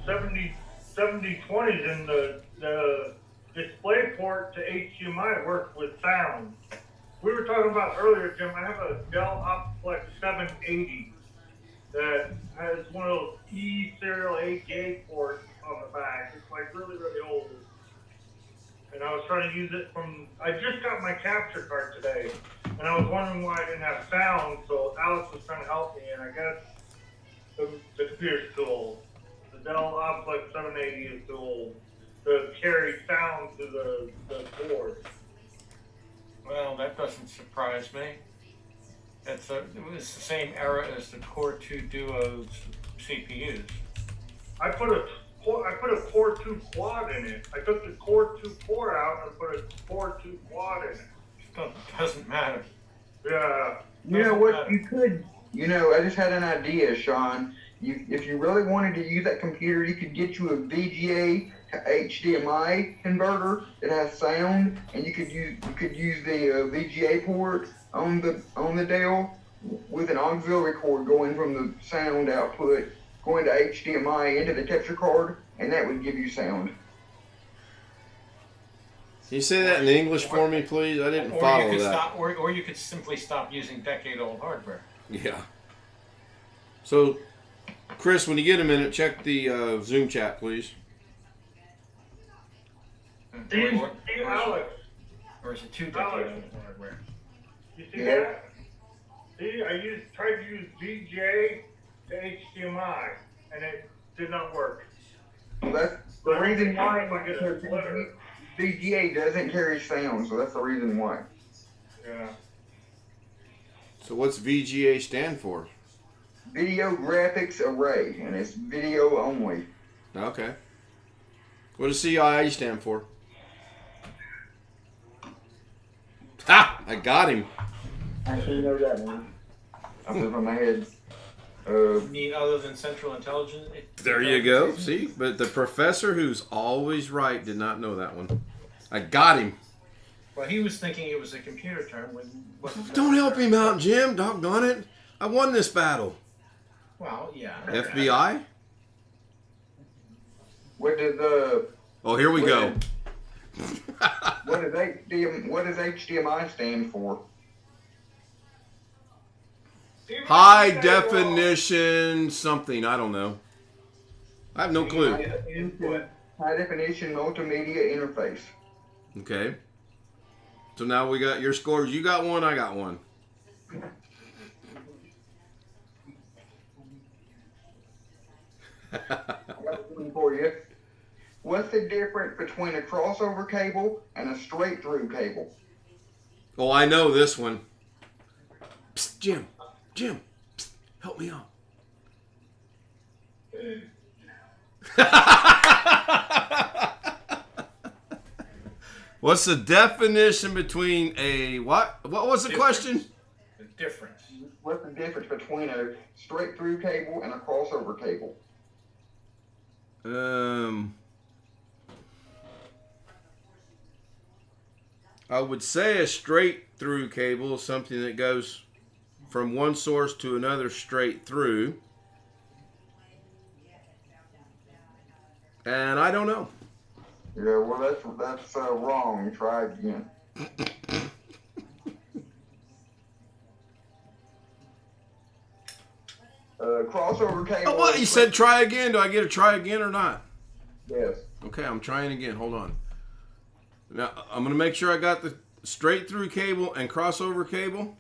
7020s and the display port to HDMI work with sound. We were talking about earlier, Jim, I have a Dell Optiplex 780 that has one of those E-serial AJ ports on the back. It's like really, really old. And I was trying to use it I just got my capture card today, and I was wondering why I didn't have sound, so Alex was trying to help me, and I guess the computer's too old. The Dell Optiplex 780 is too old to carry sound to the board. Well, that doesn't surprise me. It was the same era as the Core 2 Duo's CPUs. I put a Core 2 quad in it. I took the Core 2 core out and put a Core 2 quad in it. Doesn't matter. Yeah. You know what? You could. You know, I just had an idea, Sean. If you really wanted to use that computer, you could get you a VGA to HDMI converter that has sound, and you could use the VGA port on the Dell with an auxiliary cord going from the sound output going to HDMI into the capture card, and that would give you sound. Can you say that in English for me, please? I didn't follow that. Or you could simply stop using decade-old hardware. Yeah. So, Chris, when you get a minute, check the Zoom chat, please. Alex. Or is it 2 decade-old hardware? You see that? See, I tried to use VGA to HDMI, and it did not work. Well, that's the reason why, because VGA doesn't carry sound, so that's the reason why. Yeah. So what's VGA stand for? Video Graphics Array, and it's video only. Okay. What does CIA stand for? Ha! I got him. I should know that one. I'm just on my head. You mean other than Central Intelligence? There you go. See? But the professor who's always right did not know that one. I got him. Well, he was thinking it was a computer term when... Don't help him out, Jim. Doggone it. I won this battle. Well, yeah. FBI? What does Oh, here we go. what does HDMI stand for? High definition something. I don't know. I have no clue. High definition multimedia interface. Okay. So now we got your scores. You got one, I got one. I got one for you. What's the difference between a crossover cable and a straight through cable? Oh, I know this one. Psst, Jim, psst, help me out. What's the definition between a what? What was the question? The difference. What's the difference between a straight through cable and a crossover cable? I would say a straight through cable is something that goes from one source to another straight through. And I don't know. Yeah, well, that's wrong. Try again. Crossover cable. Oh, what? You said try again. Do I get to try again or not? Yes. Okay, I'm trying again. Hold on. Now, I'm going to make sure I got the straight through cable and crossover cable.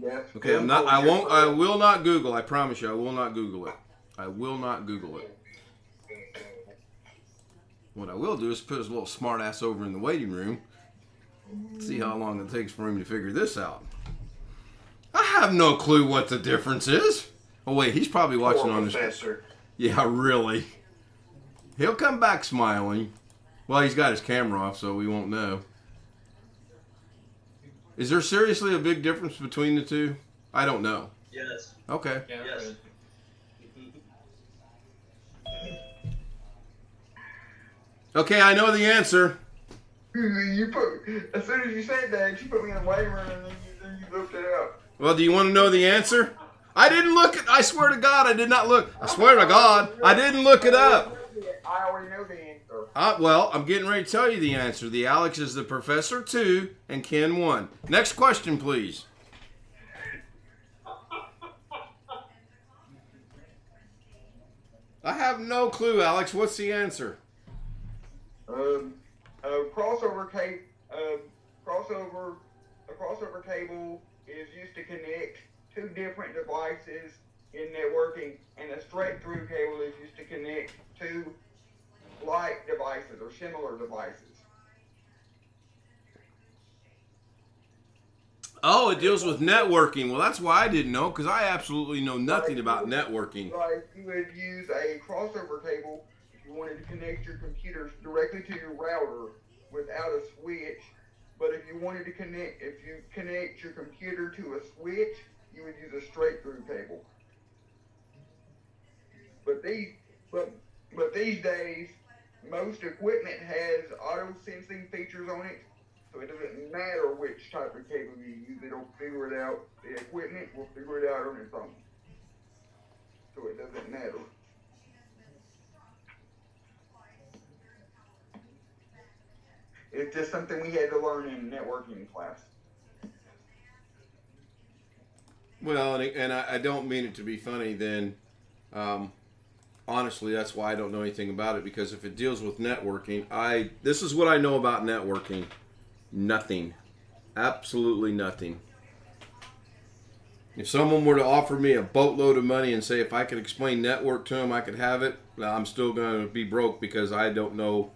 Yes. Okay, I'm not. I won't. I will not Google. I promise you, I will not Google it. I will not Google it. What I will do is put his little smart ass over in the waiting room. See how long it takes for him to figure this out. I have no clue what the difference is. Oh wait, he's probably watching on his. Professor. Yeah, really. He'll come back smiling. Well, he's got his camera off, so we won't know. Is there seriously a big difference between the two? I don't know. Yes. Okay. Yeah, Yes. Okay, I know the answer. You put, as soon as you said that, you put me in the waiting room and then you looked it up. Well, do you want to know the answer? I didn't look it. I swear to God, I did not look. I swear to God, I didn't look it up. I already know the answer. Well, I'm getting ready to tell you the answer. The Alex is the Professor 2 and Ken 1. Next question, please. I have no clue, Alex. What's the answer? A crossover cable is used to connect two different devices in networking, and a straight through cable is used to connect two like devices or similar devices. Oh, it deals with networking. Well, that's why I didn't know, because I absolutely know nothing about networking. Like you would use a crossover cable if you wanted to connect your computers directly to your router without a switch. But if you wanted to connect your computer to a switch, you would use a straight through cable. But these days, most equipment has auto sensing features on it, so it doesn't matter which type of cable you use. It'll figure it out. The equipment will figure it out on its own. So it doesn't matter. It's just something we had to learn in networking class. Well, and I don't mean it to be funny, then honestly, that's why I don't know anything about it, because if it deals with networking, this is what I know about networking. Nothing. Absolutely nothing. If someone were to offer me a boatload of money and say if I could explain network to them, I could have it, I'm still going to be broke because I don't know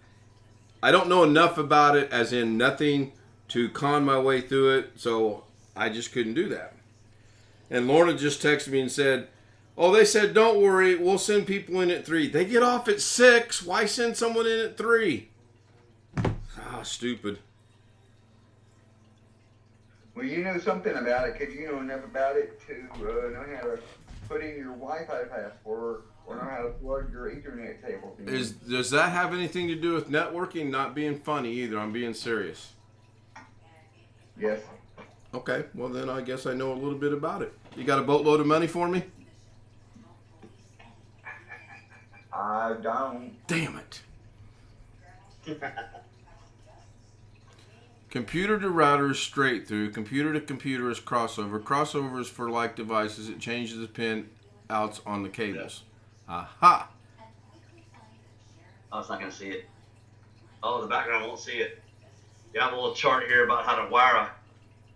enough about it, as in nothing, to con my way through it, so I just couldn't do that. And Lorna just texted me and said, oh, they said, don't worry, we'll send people in at 3. They get off at 6. Why send someone in at 3? Ah, stupid. Well, you know something about it because you know enough about it to know how to put in your Wi-Fi password or know how to plug your Ethernet cable in. Does that have anything to do with networking? Not being funny either. I'm being serious. Yes. Okay, well then I guess I know a little bit about it. You got a boatload of money for me? I don't. Damn it. Computer to router is straight through. Computer to computer is crossover. Crossover is for like devices. It changes the pin outs on the cables. Aha. Oh, it's not going to see it. Oh, the background won't see it. You have a little chart here about how to wire a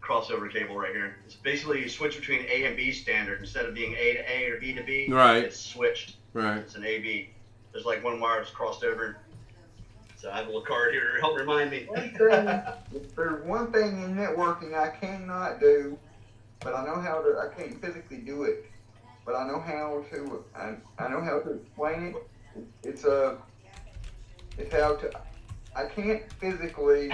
crossover cable right here. It's basically you switch between A and B standard. Instead of being A to A or B to B, Right. It's switched. Right. It's an A-B. There's like one wire that's crossed over. So I have a little card here to help remind me. If there's one thing in networking I cannot do, but I know how to. I can't physically do it, but I know how to. I know how to explain it. It's how to. I can't physically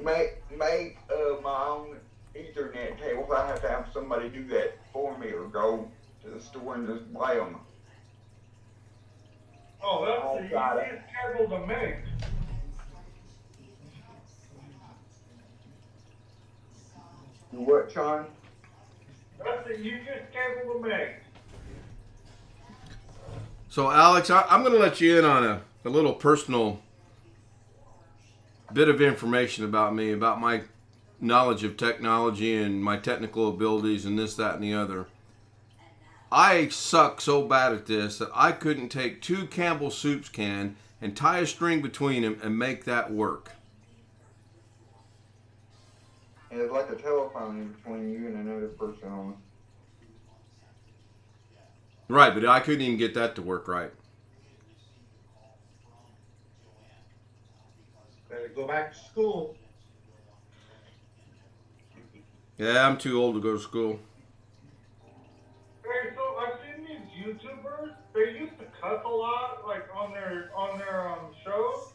make my own Ethernet cables. I have to have somebody do that for me, or go to the store and just buy them. Oh, that's the easiest cable to make. You what, Sean? That's the easiest cable to make. So Alex, I'm going to let you in on a little personal bit of information about me, about my knowledge of technology and my technical abilities and this, that, and the other. I suck so bad at this that I couldn't take 2 Campbell Soup's can and tie a string between them and make that work. And it's like a telephone in between you and another person on Right, but I couldn't even get that to work right. Better go back to school. Yeah, I'm too old to go to school. Hey, so I've seen these YouTubers. They used to cuss a lot, like on their shows,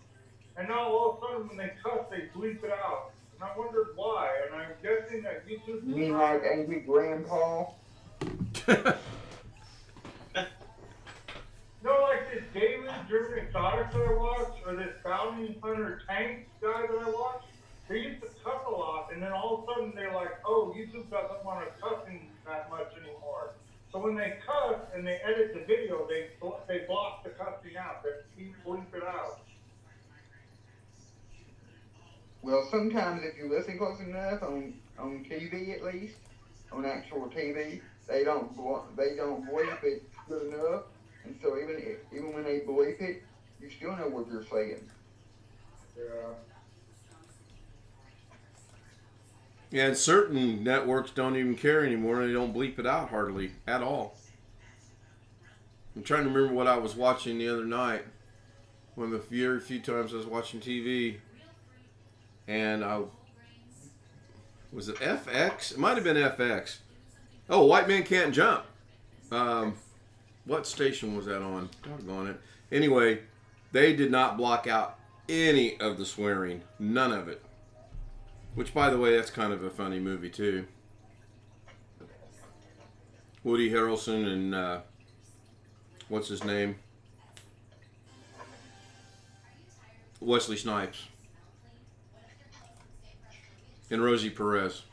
and now all of a sudden when they cuss, they bleep it out. And I wondered why. And I'm guessing that YouTube. you. mean like Angry Grandpa? No, like this daily German exotics that I watch, or this bounty hunter tank guy that I watch. They used to cuss a lot, and then all of a sudden they're like, "Oh, YouTube doesn't want us cussing that much anymore." So when they cuss and they edit the video, they block the cussing out. They bleep it out. Well, sometimes if you listen close enough on TV at least, on actual TV, they don't bleep it good enough, and so even when they bleep it, you still know what they're saying. Yeah. Yeah, and certain networks don't even care anymore. They don't bleep it out hardly at all. I'm trying to remember what I was watching the other night. One of the very few times I was watching TV. And was it FX? It might have been FX. Oh, White Man Can't Jump. What station was that on? Doggone it. Anyway, they did not block out any of the swearing. None of it. Which, by the way, that's kind of a funny movie, too. Woody Harrelson and, what's his name? Wesley Snipes. And Rosie Perez.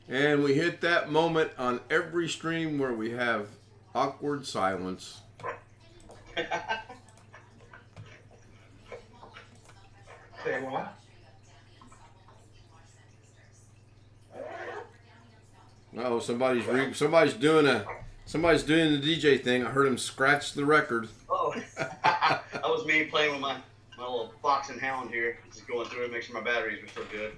And we hit that moment on every stream where we have awkward silence. Say what? Oh, somebody's doing the DJ thing. I heard him scratch the record. Oh, that was me playing with my little fox and hound here. Just going through it, make sure my batteries are still good.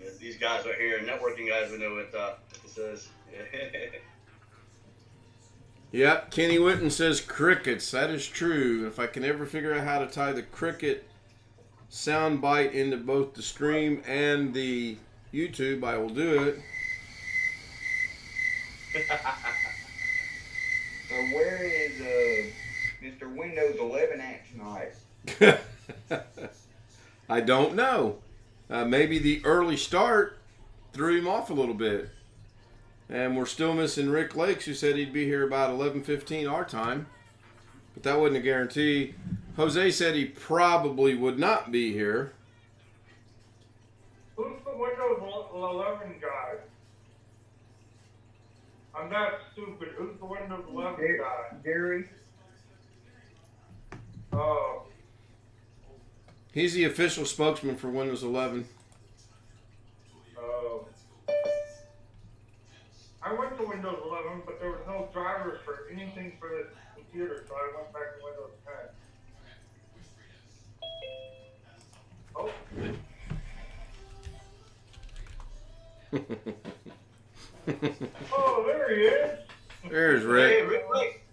Yeah, these guys right here, networking guys, we know what this is. Yep, Kenny Winton says crickets. That is true. If I can ever figure out how to tie the cricket soundbite into both the stream and the YouTube, I will do it. So where is Mr. Windows 11 at tonight? I don't know. Maybe the early start threw him off a little bit. And we're still missing Rick Lakes, who said he'd be here about 11:15 our time. But that wasn't a guarantee. Jose said he probably would not be here. Who's the Windows 11 guy? I'm not stupid. Who's the Windows 11 guy? Gary? Oh. He's the official spokesman for Windows 11. Oh. I went to Windows 11, but there was no drivers for anything for this computer, so I went back to Windows 10. Oh. Oh, there he is. There's Rick. Hey, Rick Lake.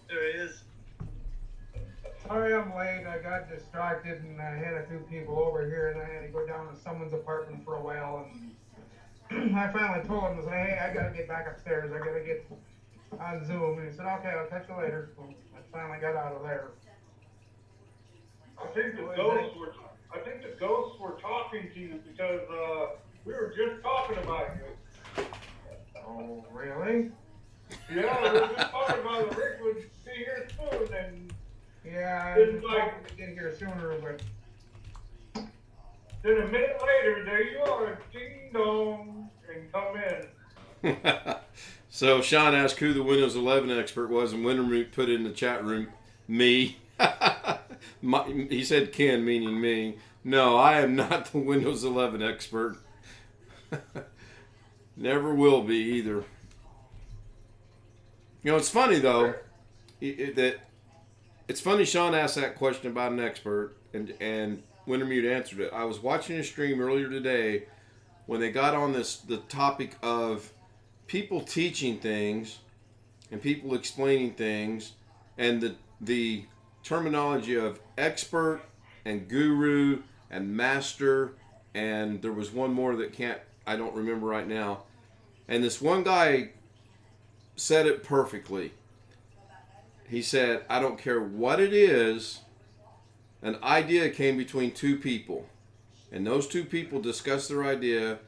There he is. Sorry I'm late. I got distracted and I had a few people over here and I had to go down to someone's apartment for a while and I finally told him, I said, hey, I gotta get back upstairs. I gotta get on Zoom. And he said, okay, I'll catch you later. So I finally got out of there. I think the ghosts were talking to you because we were just talking about you. Oh, really? Yeah, we were just talking about the Rick would be here soon, and yeah, I was hoping to get here sooner, but then a minute later, there you are, ding dong, and come in. So Sean asked who the Windows 11 expert was, and Wintermute put in the chat room, me. He said Ken, meaning me. No, I am not the Windows 11 expert. Never will be either. You know, it's funny though that it's funny Sean asked that question about an expert, and Wintermute answered it. I was watching a stream earlier today when they got on the topic of people teaching things and people explaining things, and the terminology of expert and guru and master, and there was one more that I don't remember right now. And this one guy said it perfectly. He said, I don't care what it is, an idea came between two people. And those two people discussed their idea,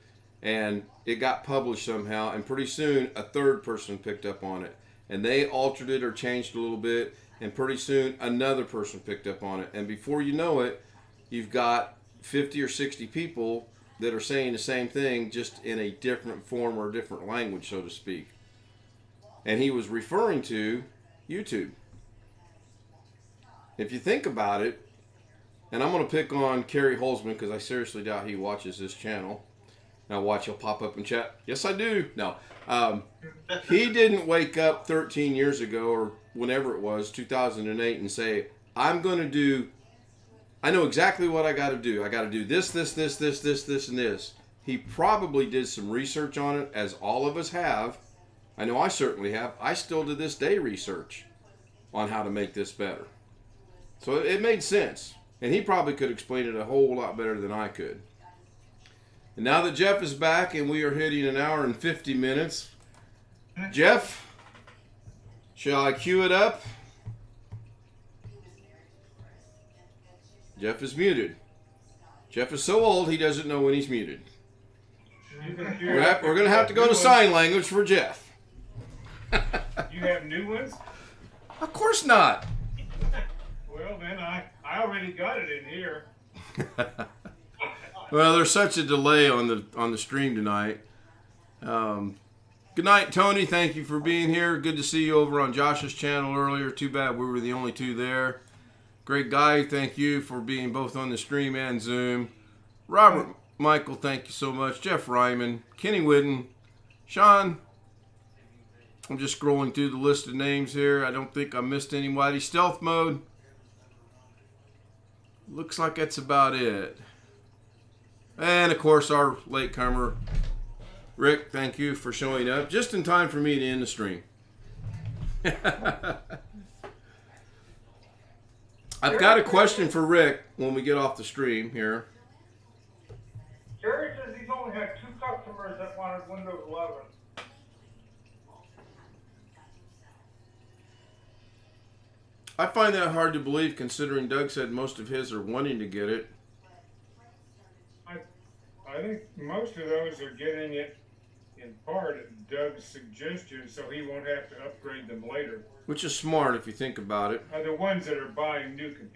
and it got published somehow, and pretty soon a third person picked up on it. And they altered it or changed a little bit, and pretty soon another person picked up on it. And before you know it, you've got 50 or 60 people that are saying the same thing, just in a different form or a different language, so to speak. And he was referring to YouTube. If you think about it, and I'm going to pick on Kerry Holzman because I seriously doubt he watches this channel. Now watch, he'll pop up in chat. Yes, I do. No. He didn't wake up 13 years ago or whenever it was, 2008, and say, I know exactly what I got to do. I got to do this, and this. He probably did some research on it, as all of us have. I know I certainly have. I still to this day research on how to make this better. So it made sense. And he probably could explain it a whole lot better than I could. And now that Jeff is back and we are hitting an hour and 50 minutes, Jeff, shall I cue it up? Jeff is muted. Jeff is so old he doesn't know when he's muted. We're going to have to go to sign language for Jeff. You have new ones? Of course not. Well, then I already got it in here. Well, there's such a delay on the stream tonight. Good night, Tony. Thank you for being here. Good to see you over on Josh's channel earlier. Too bad we were the only two there. Great guy. Thank you for being both on the stream and Zoom. Robert Michael, thank you so much. Jeff Ryman, Kenny Whidden, Sean. I'm just scrolling through the list of names here. I don't think I missed anybody. Stealth mode. Looks like that's about it. And of course, our latecomer, Rick. Thank you for showing up just in time for me to end the stream. I've got a question for Rick when we get off the stream here. Jerry says he's only had 2 customers that wanted Windows 11. I find that hard to believe considering Doug said most of his are wanting to get it. I think most of those are getting it in part at Doug's suggestion, so he won't have to upgrade them later. Which is smart if you think about it. Are the ones that are buying new computers.